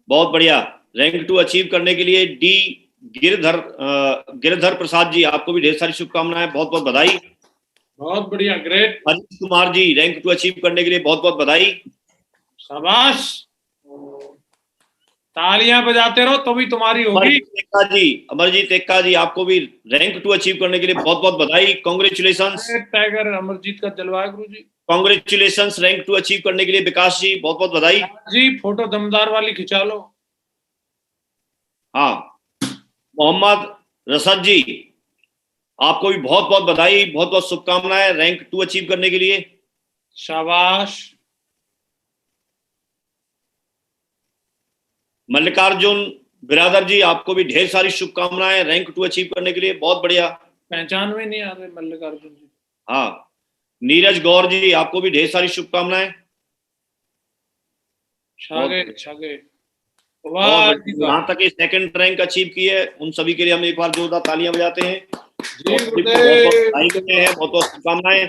बहुत बढ़िया। रैंक 2 अचीव करने के लिए डी गिरधर प्रसाद जी आपको भी ढेर सारी शुभकामनाएं, बहुत बहुत बधाई। बहुत बढ़िया, great. Ajit Kumar ji rank 2 achieve करने के लिए बहुत बहुत बधाई। शाबाश, तालियां बजाते रहो तो भी तुम्हारी होगी। अमरजीत एक्का जी आपको भी रैंक 2 अचीव करने के लिए बहुत बहुत बधाई, कॉन्ग्रेचुलेशंस। टाइगर अमरजीत का जलवा है गुरु जी। कॉन्ग्रेचुलेशंस रैंक 2 अचीव करने के लिए विकास जी, बहुत बहुत बधाई। जी फोटो दमदार वाली खिंचा लो। हाँ, मोहम्मद रसद जी आपको भी बहुत बहुत बधाई, बहुत बहुत शुभकामनाएं रैंक 2 अचीव करने के लिए। शाबाश। मल्लिकार्जुन बिरादर जी आपको भी ढेर सारी शुभकामनाएं रैंक 2 अचीव करने के लिए, बहुत बढ़िया। पहचान में नहीं आ रहे मल्लिकार्जुन जी। हाँ, नीरज गौर जी आपको भी ढेर सारी शुभकामनाएं। छा गए, छा गए। वाह यहाँ तक सेकंड रैंक अचीव की है उन सभी के लिए हम एक बार जोरदार तालियां बजाते हैं। जी बहुत बहुत बधाई देते हैं, बहुत बहुत शुभकामनाएं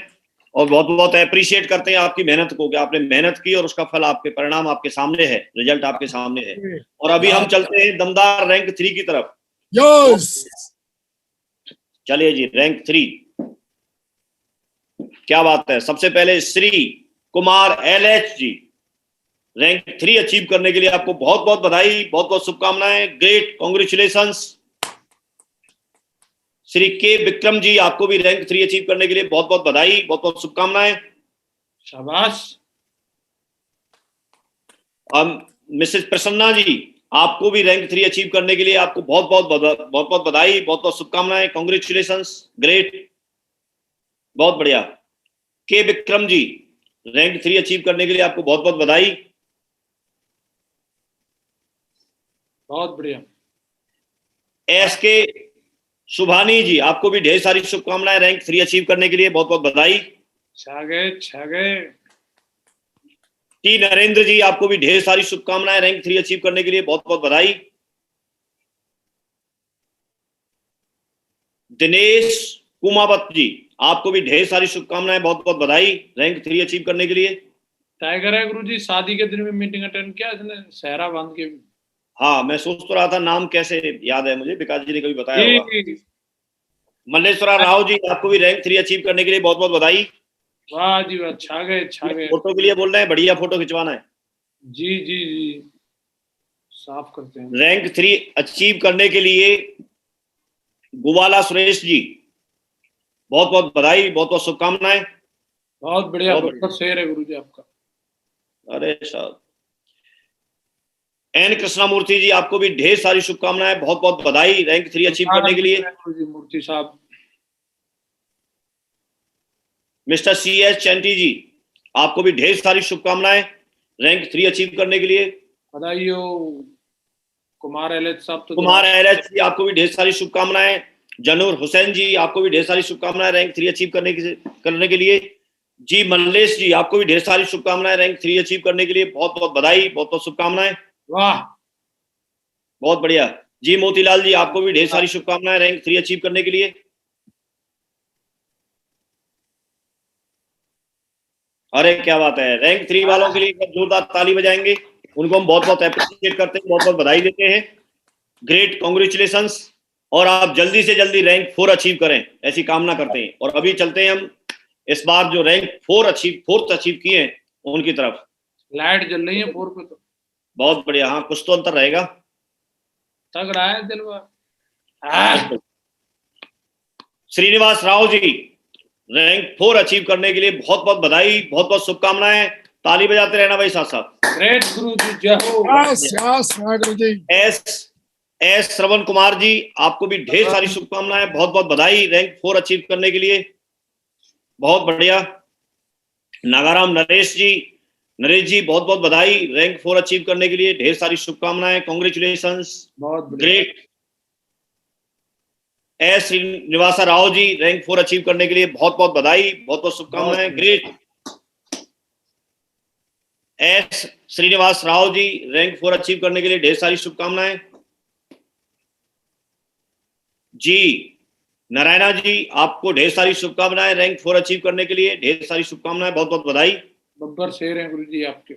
और बहुत बहुत अप्रिशिएट करते हैं आपकी मेहनत को कि आपने मेहनत की और उसका फल, आपके परिणाम आपके सामने है, रिजल्ट आपके सामने है। और अभी हम चलते हैं दमदार रैंक 3 की तरफ। यस, चलिए जी, रैंक 3 क्या बात है। सबसे पहले श्री कुमार LH जी रैंक 3 अचीव करने के लिए आपको बहुत बहुत बधाई, बहुत बहुत शुभकामनाएं, ग्रेट, कॉन्ग्रेचुलेशंस। श्री के विक्रम जी आपको भी रैंक 3 अचीव करने के लिए बहुत बहुत बधाई, बहुत बहुत शुभकामनाएं। शाबाश। मिसेस प्रसन्ना जी आपको भी रैंक 3 अचीव करने के लिए आपको बहुत बहुत बधाई, बहुत बहुत शुभकामनाएं, कॉन्ग्रेचुलेशंस, ग्रेट, बहुत बढ़िया। के विक्रम जी रैंक 3 अचीव करने के लिए आपको बहुत बहुत बधाई। बहुत बढ़िया। SK सुभानी जी आपको भी ढेर सारी शुभकामनाएं रैंक 3 अचीव करने के लिए, बहुत बहुत बधाई। छा गए, छा गए। टी नरेंद्र जी आपको भी ढेर सारी शुभकामनाएं रैंक 3 अचीव करने के लिए, बहुत बहुत बधाई। दिनेश कुमावत जी आपको भी ढेर सारी शुभकामनाएं, बहुत बहुत बधाई रैंक 3 अचीव करने के लिए। टाइगर है गुरुजी, शादी के दिन में मीटिंग अटेंड किया इसने, सहरा बांध के। हाँ, मैं सोच तो रहा था नाम कैसे याद है मुझे, विकास जी ने कभी बताया होगा। जी, मल्लेश्वरा राव जी, आपको भी रैंक 3 अचीव करने के लिए बहुत बहुत बधाई। वाह जी वाह, छा गए छा गए। फोटो के लिए बोल रहे हैं, बढ़िया फोटो खिंचवाना है। जी जी जी, साफ करते हैं। रैंक 3 अचीव करने के लिए गुवाला सुरेश जी, बहुत बहुत बधाई, बहुत बहुत शुभकामनाएं। बहुत बढ़िया, बहुत बहुत शेर है गुरुजी आपका। अरे साहब, एन कृष्णामूर्ति जी, आपको भी ढेर सारी शुभकामनाएं, बहुत बहुत बधाई रैंक 3 अचीव करने के लिए। गुरुजी मूर्ति साहब। मिस्टर सी एस चैंटी जी, आपको भी ढेर सारी शुभकामनाएं रैंक 3 अचीव करने के लिए। बधाई हो। कुमार एलएच साहब तो कुमार एलएच जी, आपको भी ढेर सारी शुभकामनाएं। जनूर हुसैन जी, आपको भी ढेर सारी शुभकामनाएं रैंक 3 अचीव करने के लिए। जी मल्लेश जी, आपको भी ढेर सारी शुभकामनाएं रैंक 3 अचीव करने के लिए, बहुत बहुत बधाई, बहुत बहुत शुभकामनाएं। वाह, बहुत बढ़िया। जी मोतीलाल जी, आपको भी ढेर सारी शुभकामनाएं रैंक 3 अचीव करने के लिए। अरे क्या बात है, रैंक 3 वालों के लिए जोरदार ताली बजाएंगे, उनको हम बहुत बहुत अप्रिशिएट करते हैं, बहुत बहुत बधाई देते हैं। ग्रेट, कॉन्ग्रेचुलेशंस, और आप जल्दी से जल्दी रैंक 4 अचीव करें, ऐसी कामना करते हैं। और अभी चलते हैं हम इस बार जो रैंक 4th अचीव किए हैं उनकी तरफ। लाइट जल रही है 4 पे तो। बहुत बढ़िया, हाँ कुछ तो अंतर रहेगा। तगड़ा है दिलवा। श्रीनिवास राव जी, रैंक 4 अचीव करने के लिए बहुत बहुत बधाई, बहुत बहुत शुभकामनाएं। ताली बजाते रहना भाई साथ साथ। ग्रेट गुरुजी, जय हो। यस गुरुजी। एस श्रवण कुमार जी, आपको भी ढेर सारी शुभकामनाएं, बहुत बहुत बधाई रैंक 4 अचीव करने के लिए। बहुत बढ़िया। नागाराम नरेश जी, बहुत बहुत बधाई रैंक 4 अचीव करने के लिए, ढेर सारी शुभकामनाएं, कांग्रेचुलेशंस, बहुत great. S Srinivasa Rao ji, rank 4 achieve करने के लिए बहुत बहुत बधाई, बहुत बहुत शुभकामनाएं, great. S Srinivas Rao ji, rank 4 achieve करने के लिए ढेर सारी शुभकामनाएं। जी नारायणा जी, आपको ढेर सारी शुभकामनाएं रैंक 4 अचीव करने के लिए, ढेर सारी शुभकामनाएं, बहुत बहुत बधाई। बब्बर शेर हैं गुरुजी आपके।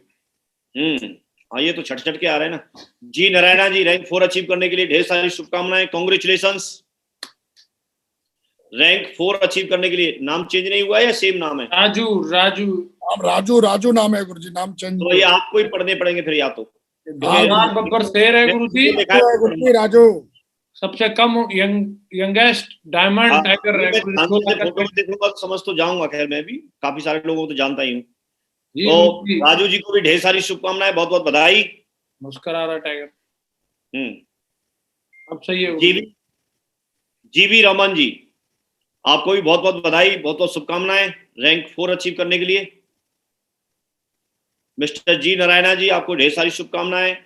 हाँ ये तो छट छट के आ रहे हैं ना। जी नारायणा जी, रैंक 4 अचीव करने के लिए ढेर सारी शुभकामनाएं, कांग्रेचुलेशंस। रैंक 4 अचीव करने के लिए, नाम चेंज नहीं हुआ है या सेम नाम है? राजू नाम है गुरुजी, नाम चेंज। तो ये आपको ही पढ़ने पड़ेंगे फिर, या तो बब्बर शेर है गुरुजी। राजू सबसे कम यंगेस्ट डायमंड टाइगर है। फोटो में देखूंगा तो समझ तो जाऊंगा। खैर मैं भी काफी सारे लोगों को तो जानता ही हूँ। तो राजू जी को भी ढेर सारी शुभकामनाएं, बहुत बहुत बधाई। मुस्कुरा रहा टाइगर। अब सही है। जीवी रमन जी, आपको भी बहुत बहुत बधाई, बहुत बहुत शुभकामनाएं रैंक 4 अचीव करने के लिए। मिस्टर जी नारायणा जी, आपको ढेर सारी शुभकामनाएं।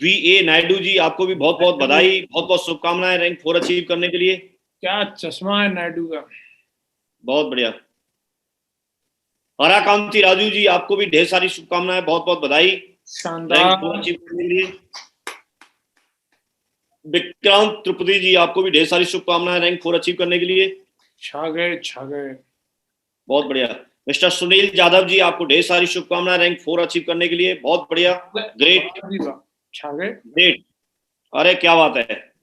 VA नायडू जी, आपको भी बहुत बहुत बधाई, बहुत बहुत शुभकामनाएं रैंक 4 अचीव करने के लिए। क्या चश्मा है नायडू का, बहुत बढ़िया। हराकांति राजू जी, आपको भी ढेर सारी शुभकामनाएं, बहुत बहुत बधाई रैंक 4 अचीव करने के लिए। विक्रांत त्रिपुटी जी, आपको भी ढेर सारी शुभकामनाएं रैंक 4 अचीव करने के लिए। छा गए। बहुत बढ़िया। मिस्टर सुनील यादव जी, आपको ढेर सारी शुभकामनाएं रैंक 4 अचीव करने के लिए, बहुत बढ़िया, ग्रेट। छा गए, ग्रेट। अरे क्या बात है,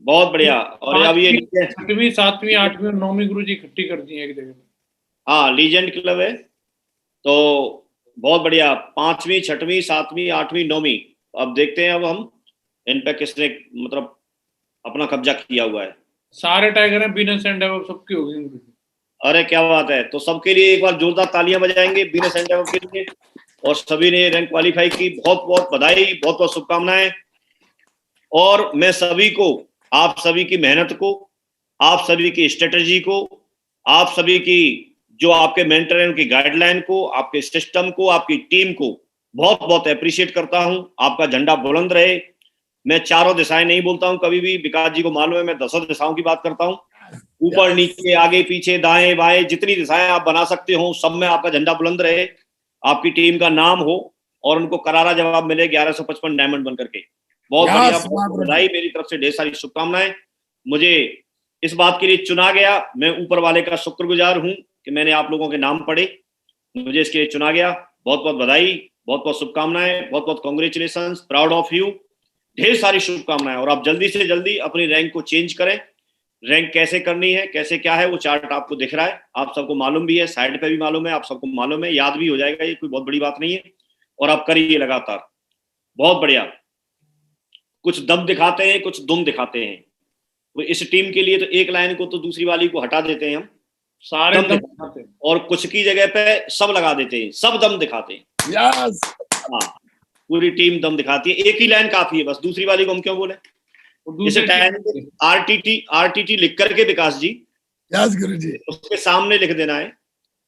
बहुत बढ़िया। और अब ये 6वीं 7वीं 8वीं और 9वीं गुरुजी इकट्ठी कर दी है एक जगह। हाँ लीजेंड क्लब है, तो बहुत बढ़िया। 5वीं 6वीं 7वीं 8वीं 9वीं, अब देखते हैं अब हम इन पे किसने मतलब अपना कब्जा किया हुआ है। सारे टाइगर हैं, बीनस एंड डेवलप सबकी होगी गुरुजी। अरे क्या बात है, तो सबके लिए एक बार जोरदार तालियां बजाएंगे बीनस एंड डेवलप के लिए। और सभी ने रैंक क्वालिफाई की, बहुत बहुत बधाई, बहुत बहुत शुभकामनाएं। और मैं सभी को, आप सभी की मेहनत को, आप सभी की स्ट्रेटजी को, आप सभी की जो आपके मेंटर हैं उनकी गाइडलाइन को, आपके सिस्टम को, आपकी टीम को बहुत बहुत अप्रिशिएट करता हूं। आपका झंडा बुलंद रहे। मैं चारों दिशाएं नहीं बोलता हूं कभी भी, विकास जी को मालूम है मैं 10 दिशाओं की बात करता हूं। ऊपर नीचे आगे पीछे दाएं बाएं जितनी दिशाएं आप बना सकते हो, सब में आपका झंडा बुलंद रहे, आपकी टीम का नाम हो और उनको करारा जवाब मिले 1155 डायमंड बनकर के। बहुत बढ़िया, बहुत बधाई, मेरी तरफ से ढेर सारी शुभकामनाएं। मुझे इस बात के लिए चुना गया, मैं ऊपर वाले का शुक्रगुजार हूं कि मैंने आप लोगों के नाम पढ़े मुझे इसके लिए चुना गया। बहुत बहुत बधाई, बहुत बहुत शुभकामनाएं, बहुत बहुत कॉन्ग्रेचुलेशन, प्राउड ऑफ यू, ढेर सारी शुभकामनाएं। और आप जल्दी से जल्दी अपनी रैंक को चेंज करें। रैंक कैसे करनी है, कैसे क्या है, वो चार्ट आपको दिख रहा है, आप सबको मालूम भी है, साइड पे भी मालूम है, आप सबको मालूम है, याद भी हो जाएगा, ये कोई बहुत बड़ी बात नहीं है। और आप करिए लगातार, बहुत बढ़िया। कुछ दम दिखाते हैं, कुछ दुम दिखाते हैं। तो इस टीम के लिए तो एक लाइन को तो दूसरी वाली को हटा देते हैं हम, सारे दम दम दिखाते हैं, और कुछ की जगह पे सब लगा देते हैं, सब दम दिखाते हैं। यस, हाँ, पूरी टीम दम दिखाती है। एक ही लाइन काफी है बस, दूसरी वाली को हम क्यों बोले। जैसे टाइम आरटीटी लिख करके विकास जी, यस गुरुजी, उसके सामने लिख देना है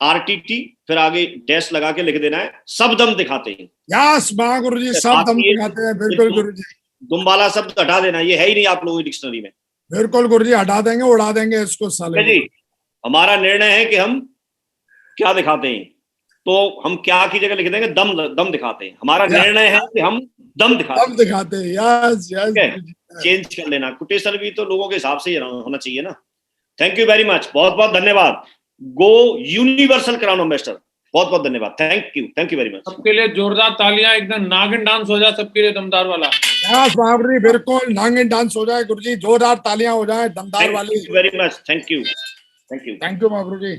आरटीटी, फिर आगे डैश लगा के लिख देना है, सब दम दिखाते हैं। यस महागुरुजी, सब दम दिखाते हैं। बिल्कुल गुरुजी, दुम वाला शब्द हटा देना, ये है ही नहीं आप लोगों की डिक्शनरी में। बिल्कुल गुरुजी, हटा देंगे, उड़ा देंगे इसको साले जी, हमारा निर्णय है कि हम क्या दिखाते हैं, तो हम क्या की जगह लिख देंगे दम, दम दिखाते हैं। हमारा निर्णय है कि हम दम दिखाते हैं। यस यस, चेंज कर लेना, कोटेशन भी तो लोगों के हिसाब से ही होना चाहिए ना। थैंक यू वेरी मच, बहुत बहुत धन्यवाद। गो यूनिवर्सल क्राउन एम्बेसडर, बहुत बहुत धन्यवाद, थैंक यू वेरी मच। सबके लिए जोरदार तालियां, एकदम नागिन डांस हो जाए सबके लिए, दमदार वाला। यस महागुरुजी, बिल्कुल नागिन डांस हो जाए गुरुजी, जोरदार तालियां हो जाए, दमदार वाली। Thank you very much, thank you महागुरुजी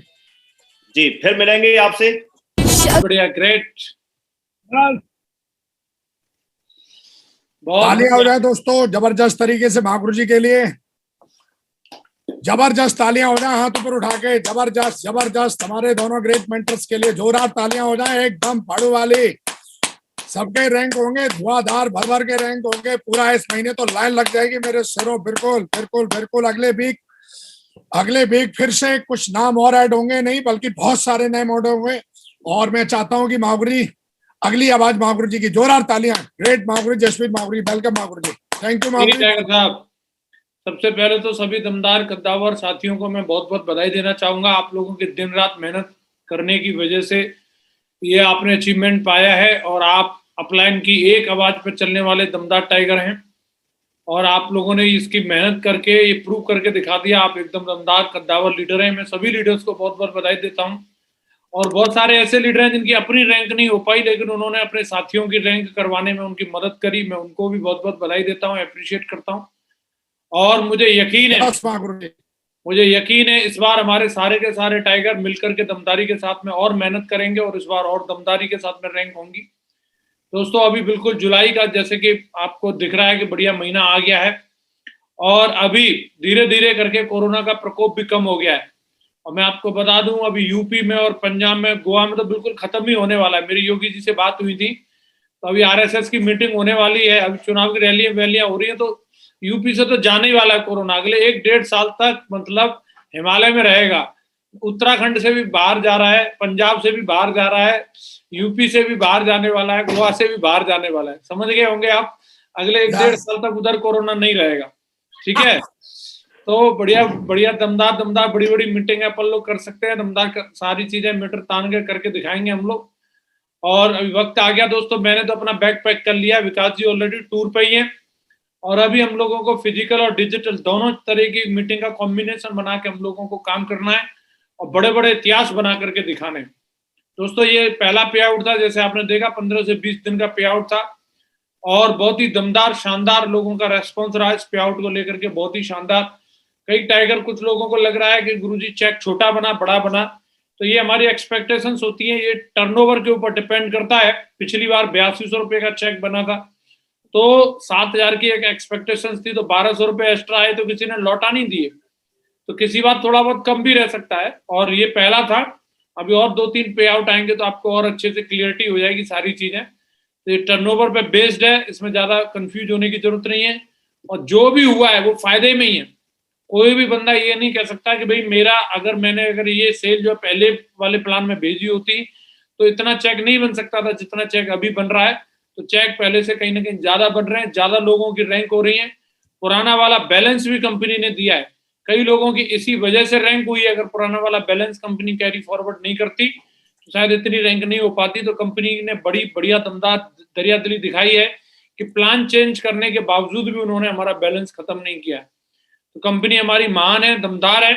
जी। फिर मिलेंगे आपसे। बढ़िया, ग्रेट, तालियां हो जाए दोस्तों, जबरदस्त तरीके से महागुरुजी के लिए, जबरदस्त तालियां हो जाए, हाथ ऊपर उठा के, जबरदस्त जबरदस्त, हमारे दोनों ग्रेट मेंटर्स के लिए जोरदार तालियां हो जाए, एकदम फाड़ू वाली। सबके रैंक होंगे धुआंधार, भर भर के रैंक होंगे, पूरा इस महीने तो लाइन लग जाएगी मेरे शेरों। बिल्कुल बिल्कुल बिल्कुल, अगले वीक फिर से कुछ नाम और ऐड होंगे, नहीं बल्कि बहुत सारे नए मॉडल होंगे। और मैं चाहता हूं कि महागुरुजी, अगली आवाज महागुरुजी की, जोरदार तालियां। ग्रेट महागुरुजी, जसवीर महागुरुजी, वेलकम महागुरुजी, थैंक यू महागुरुजी साहब। सबसे पहले तो सभी दमदार कद्दावर साथियों को मैं बहुत बहुत बधाई देना चाहूंगा। आप लोगों की दिन रात मेहनत करने की वजह से ये आपने अचीवमेंट पाया है, और आप अपलाइन की एक आवाज पर चलने वाले दमदार टाइगर हैं, और आप लोगों ने इसकी मेहनत करके ये प्रूव करके दिखा दिया, आप एकदम दमदार कद्दावर लीडर हैं। मैं सभी लीडर्स को बहुत बहुत बधाई देता हूं। और बहुत सारे ऐसे लीडर हैं जिनकी अपनी रैंक नहीं हो पाई, लेकिन उन्होंने अपने साथियों की रैंक करवाने में उनकी मदद करी, मैं उनको भी बहुत बहुत बधाई देता हूँ, अप्रिशिएट करता हूँ। और मुझे यकीन है इस बार हमारे सारे के सारे टाइगर मिलकर के दमदारी के साथ में और मेहनत करेंगे, और इस बार और दमदारी के साथ में रैंक होंगी। दोस्तों, अभी बिल्कुल जुलाई का, जैसे कि आपको दिख रहा है कि बढ़िया महीना आ गया है, और अभी धीरे धीरे करके कोरोना का प्रकोप भी कम हो गया है। और मैं आपको बता दूं, अभी यूपी में और पंजाब में, गोवा में तो बिल्कुल खत्म ही होने वाला है। मेरी योगी जी से बात हुई थी, तो अभी आरएसएस की मीटिंग होने वाली है, अभी चुनाव की रैलियां हो रही है, तो यूपी से तो जाने ही वाला है कोरोना। अगले 1-1.5 साल तक मतलब हिमालय में रहेगा। उत्तराखंड से भी बाहर जा रहा है, पंजाब से भी बाहर जा रहा है, यूपी से भी बाहर जाने वाला है, गोवा से भी बाहर जाने वाला है। समझ गए होंगे आप, अगले 1-1.5 साल तक उधर कोरोना नहीं रहेगा। ठीक है, तो बढ़िया बढ़िया दमदार बड़ी बड़ी मीटिंग अपन लोग कर सकते हैं, दमदार सारी चीजें मीटर तान के करके दिखाएंगे हम लोग। और अभी वक्त आ गया दोस्तों, मैंने तो अपना बैग पैक कर लिया, विकास जी ऑलरेडी टूर पे ही है, और अभी हम लोगों को फिजिकल और डिजिटल दोनों तरह की मीटिंग का कॉम्बिनेशन बना के हम लोगों को काम करना है, और बड़े बड़े इतिहास बना करके दिखाने। दोस्तों, ये पहला पे आउट था, जैसे आपने देखा 15 से 20 दिन का पे आउट था, और बहुत ही दमदार शानदार लोगों का रेस्पॉन्स रहा इस पे आउट को लेकर के, बहुत ही शानदार। कई टाइगर, कुछ लोगों को लग रहा है कि गुरुजी चेक छोटा बना बड़ा बना, तो ये हमारी एक्सपेक्टेशंस होती है, ये टर्नओवर के ऊपर डिपेंड करता है। पिछली बार 8200 रुपए का चेक बना था, तो 7000 की एक एक्सपेक्टेशंस थी, तो 1200 रुपए एक्स्ट्रा आए तो किसी ने लौटा नहीं दिए, तो किसी बार थोड़ा बहुत कम भी रह सकता है। और ये पहला था, अभी और 2-3 पे आउट आएंगे तो आपको और अच्छे से क्लियरिटी हो जाएगी सारी चीजें। तो ये टर्नओवर पे बेस्ड है, इसमें ज्यादा कंफ्यूज होने की जरूरत नहीं है, और जो भी हुआ है वो फायदे में ही है। कोई भी बंदा ये नहीं कह सकता कि भाई मेरा, अगर ये सेल जो पहले वाले प्लान में भेजी होती तो इतना चेक नहीं बन सकता था जितना चेक अभी बन रहा है। तो चेक पहले से कहीं ना कहीं ज्यादा बन रहे हैं, ज्यादा लोगों की रैंक हो रही है। पुराना वाला बैलेंस भी कंपनी ने दिया है, कई लोगों की इसी वजह से रैंक हुई है। अगर पुराना वाला बैलेंस कंपनी कैरी फॉरवर्ड नहीं करती तो शायद इतनी रैंक नहीं हो पाती। तो कंपनी ने बड़ी बढ़िया दमदार दरियादिली दिखाई है कि प्लान चेंज करने के बावजूद भी उन्होंने हमारा बैलेंस खत्म नहीं किया। तो कंपनी हमारी महान है, दमदार है,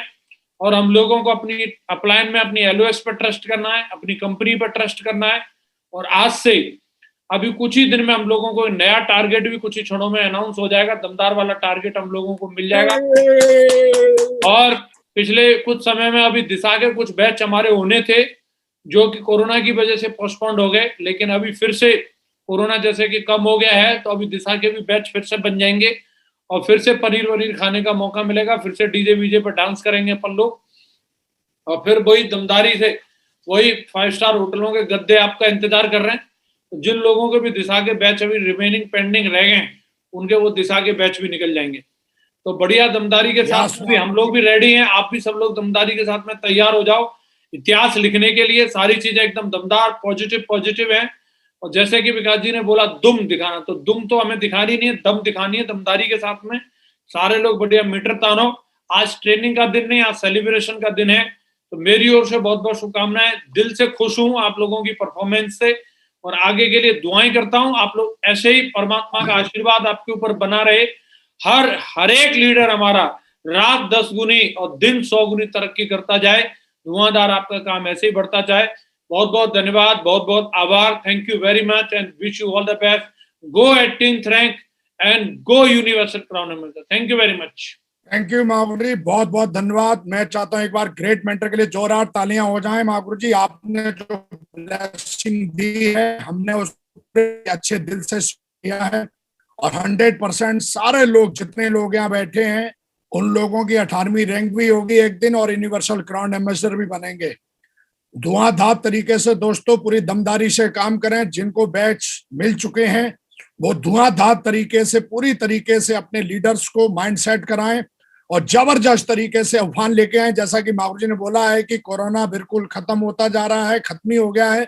और हम लोगों को अपनी अपलाइन में अपनी LOS पर ट्रस्ट करना है, अपनी कंपनी पर ट्रस्ट करना है। और आज से अभी कुछ ही दिन में हम लोगों को नया टारगेट भी कुछ ही क्षणों में अनाउंस हो जाएगा, दमदार वाला टारगेट हम लोगों को मिल जाएगा। और पिछले कुछ समय में अभी दिशा के कुछ बैच हमारे होने थे जो कि कोरोना की वजह से पोस्टपोन्ड हो गए, लेकिन अभी फिर से कोरोना जैसे कि कम हो गया है, तो अभी दिशा के भी बैच फिर से बन जाएंगे और फिर से पनीर वनीर खाने का मौका मिलेगा, फिर से डीजे वीजे पर डांस करेंगे अपन लोग, और फिर वही दमदारी से वही 5 स्टार होटलों के गद्दे आपका इंतजार कर रहे हैं। तो जिन लोगों के भी दिशा के बैच अभी रिमेनिंग पेंडिंग रह गए उनके वो दिशा के बैच भी निकल जाएंगे। तो बढ़िया दमदारी के साथ भी हम लोग भी रेडी हैं, आप भी सब लोग दमदारी के साथ में तैयार हो जाओ इतिहास लिखने के लिए। सारी चीजें एकदम दमदार पॉजिटिव है। और जैसे कि विकास जी ने बोला दुम दिखाना, तो दुम तो हमें दिखानी नहीं है, दम दिखानी है दमदारी के साथ में। सारे लोग बढ़िया मीटर तानो। आज ट्रेनिंग का दिन नहीं, आज सेलिब्रेशन का दिन है। तो मेरी ओर से बहुत बहुत शुभकामनाएं। दिल से खुश हूं आप लोगों की परफॉर्मेंस से और आगे के लिए दुआएं करता हूं। आप लोग ऐसे ही परमात्मा का आशीर्वाद आपके ऊपर बना रहे। हर एक लीडर हमारा रात 10 गुनी और दिन 100 गुनी तरक्की करता जाए। धुआंधार आपका काम ऐसे ही बढ़ता जाए। बहुत बहुत धन्यवाद, बहुत बहुत आभार। Thank you very much and wish you all the best. Go 18th rank and go universal crown ambassador. Thank you very much. Thank you महागुरु जी, बहुत बहुत धन्यवाद। मैं चाहता हूं एक बार ग्रेट मेंटर के लिए जोरदार तालियां हो जाएं। महागुरु जी, आपने जो ब्लेसिंग दी है हमने उसको अच्छे दिल से किया है और 100% सारे लोग जितने लोग यहाँ बैठे हैं उन लोगों की 18वीं रैंक भी होगी एक दिन और यूनिवर्सल क्राउन एम्बेसडर भी बनेंगे। धुआंधार तरीके से दोस्तों पूरी दमदारी से काम करें। जिनको बैच मिल चुके हैं वो धुआंधार तरीके से पूरी तरीके से अपने लीडर्स को माइंडसेट कराएं और जबरदस्त तरीके से उफान लेके आए। जैसा कि महागुरु जी ने बोला है कि कोरोना बिल्कुल खत्म होता जा रहा है, खत्म ही हो गया है,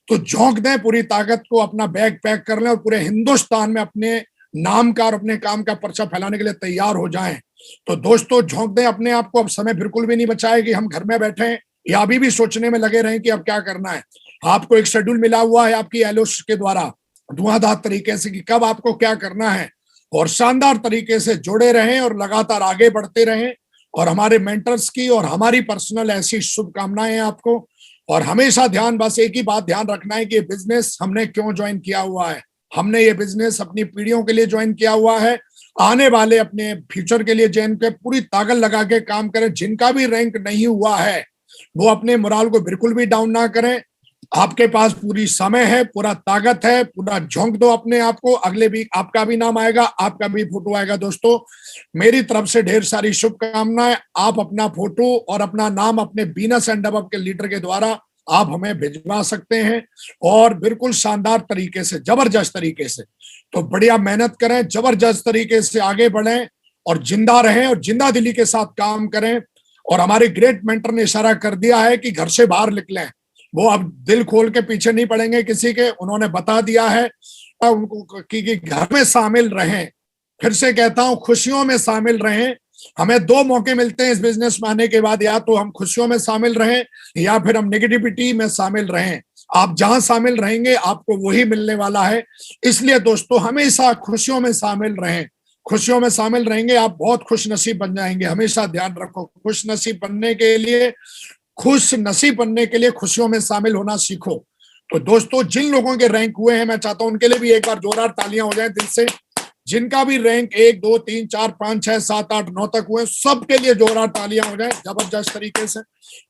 तो झोंक दें पूरी ताकत को, अपना बैग पैक कर लें और पूरे हिंदुस्तान में अपने नाम का और अपने काम का पर्चा फैलाने के लिए तैयार हो जाएं। तो दोस्तों झोंक दें अपने आप को। अब समय बिल्कुल भी नहीं बचा है कि हम घर में बैठे या अभी भी सोचने में लगे रहें कि अब क्या करना है। आपको एक शेड्यूल मिला हुआ है आपकी LOS के द्वारा धुआंधार तरीके से कि कब आपको क्या करना है, और शानदार तरीके से जुड़े रहें और लगातार आगे बढ़ते रहें। और हमारे मेंटर्स की और हमारी पर्सनल ऐसी शुभकामनाएं हैं आपको। और हमेशा ध्यान, बस एक ही बात ध्यान रखना है कि ये बिजनेस हमने क्यों ज्वाइन किया हुआ है। हमने ये बिजनेस अपनी पीढ़ियों के लिए ज्वाइन किया हुआ है, आने वाले अपने फ्यूचर के लिए ज्वाइन के पूरी ताकत लगा के काम करें। जिनका भी रैंक नहीं हुआ है वो अपने मोराल को बिल्कुल भी डाउन ना करें। आपके पास पूरी समय है, पूरा ताकत है, पूरा झोंक दो अपने आप को। अगले वीक आपका भी नाम आएगा, आपका भी फोटो आएगा। दोस्तों मेरी तरफ से ढेर सारी शुभकामनाएं। आप अपना फोटो और अपना नाम अपने बीनस एंड अबव के लीडर के द्वारा आप हमें भिजवा सकते हैं और बिल्कुल शानदार तरीके से, जबरदस्त तरीके से। तो बढ़िया मेहनत करें, जबरदस्त तरीके से आगे बढ़ें और जिंदा रहें और जिंदा दिली के साथ काम करें। और हमारे ग्रेट मेंटर ने इशारा कर दिया है कि घर से बाहर निकलें। वो अब दिल खोल के पीछे नहीं पड़ेंगे किसी के। उन्होंने बता दिया है उनको कि घर में शामिल रहें। फिर से कहता हूं, खुशियों में शामिल रहें। हमें 2 मौके मिलते हैं इस बिजनेस में आने के बाद, या तो हम खुशियों में शामिल रहें या फिर हम नेगेटिविटी में शामिल रहें। आप जहां शामिल रहेंगे आपको वही मिलने वाला है। इसलिए दोस्तों हमेशा खुशियों में शामिल रहें। खुशियों में शामिल रहेंगे आप बहुत खुश नसीब बन जाएंगे। हमेशा ध्यान रखो, खुश नसीब बनने के लिए खुशियों में शामिल होना सीखो। तो दोस्तों जिन लोगों के रैंक हुए हैं मैं चाहता हूं उनके लिए भी एक बार जोरदार तालियां हो जाएं दिल से। जिनका भी रैंक 1 2 3 4 5 6 7 8 9 तक हुए सबके लिए जोरदार तालियां हो जाएं जबरदस्त तरीके से।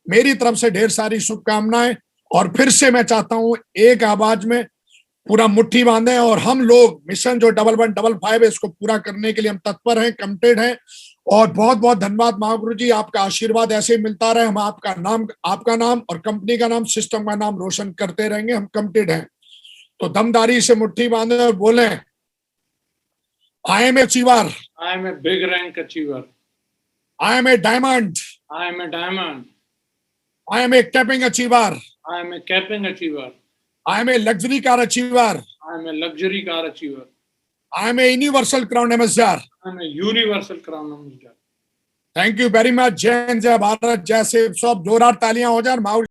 मेरी तरफ से ढेर सारी शुभकामनाएं। और फिर से मैं चाहता हूं एक आवाज में पूरा मुट्ठी बांधे और हम लोग मिशन जो 1115 है इसको पूरा करने के लिए हम तत्पर हैं, कमिटेड हैं। और बहुत बहुत धन्यवाद महागुरु जी, आपका आशीर्वाद ऐसे ही मिलता रहे। हम आपका नाम और कंपनी का नाम, सिस्टम का नाम रोशन करते रहेंगे। हम कमिटेड हैं। तो दमदारी से मुट्ठी बांधे और बोले, I am a achiever, I am a big rank achiever, I am a diamond, I am a diamond, I am a capping achiever, I am a capping achiever, I am a luxury car achiever, I am a luxury car achiever, I am a universal crown ambassador, I am a universal crown ambassador. Thank you very much. जय हिंद, जय भारत, जय शिव। सब जोरदार तालियां हो जाए।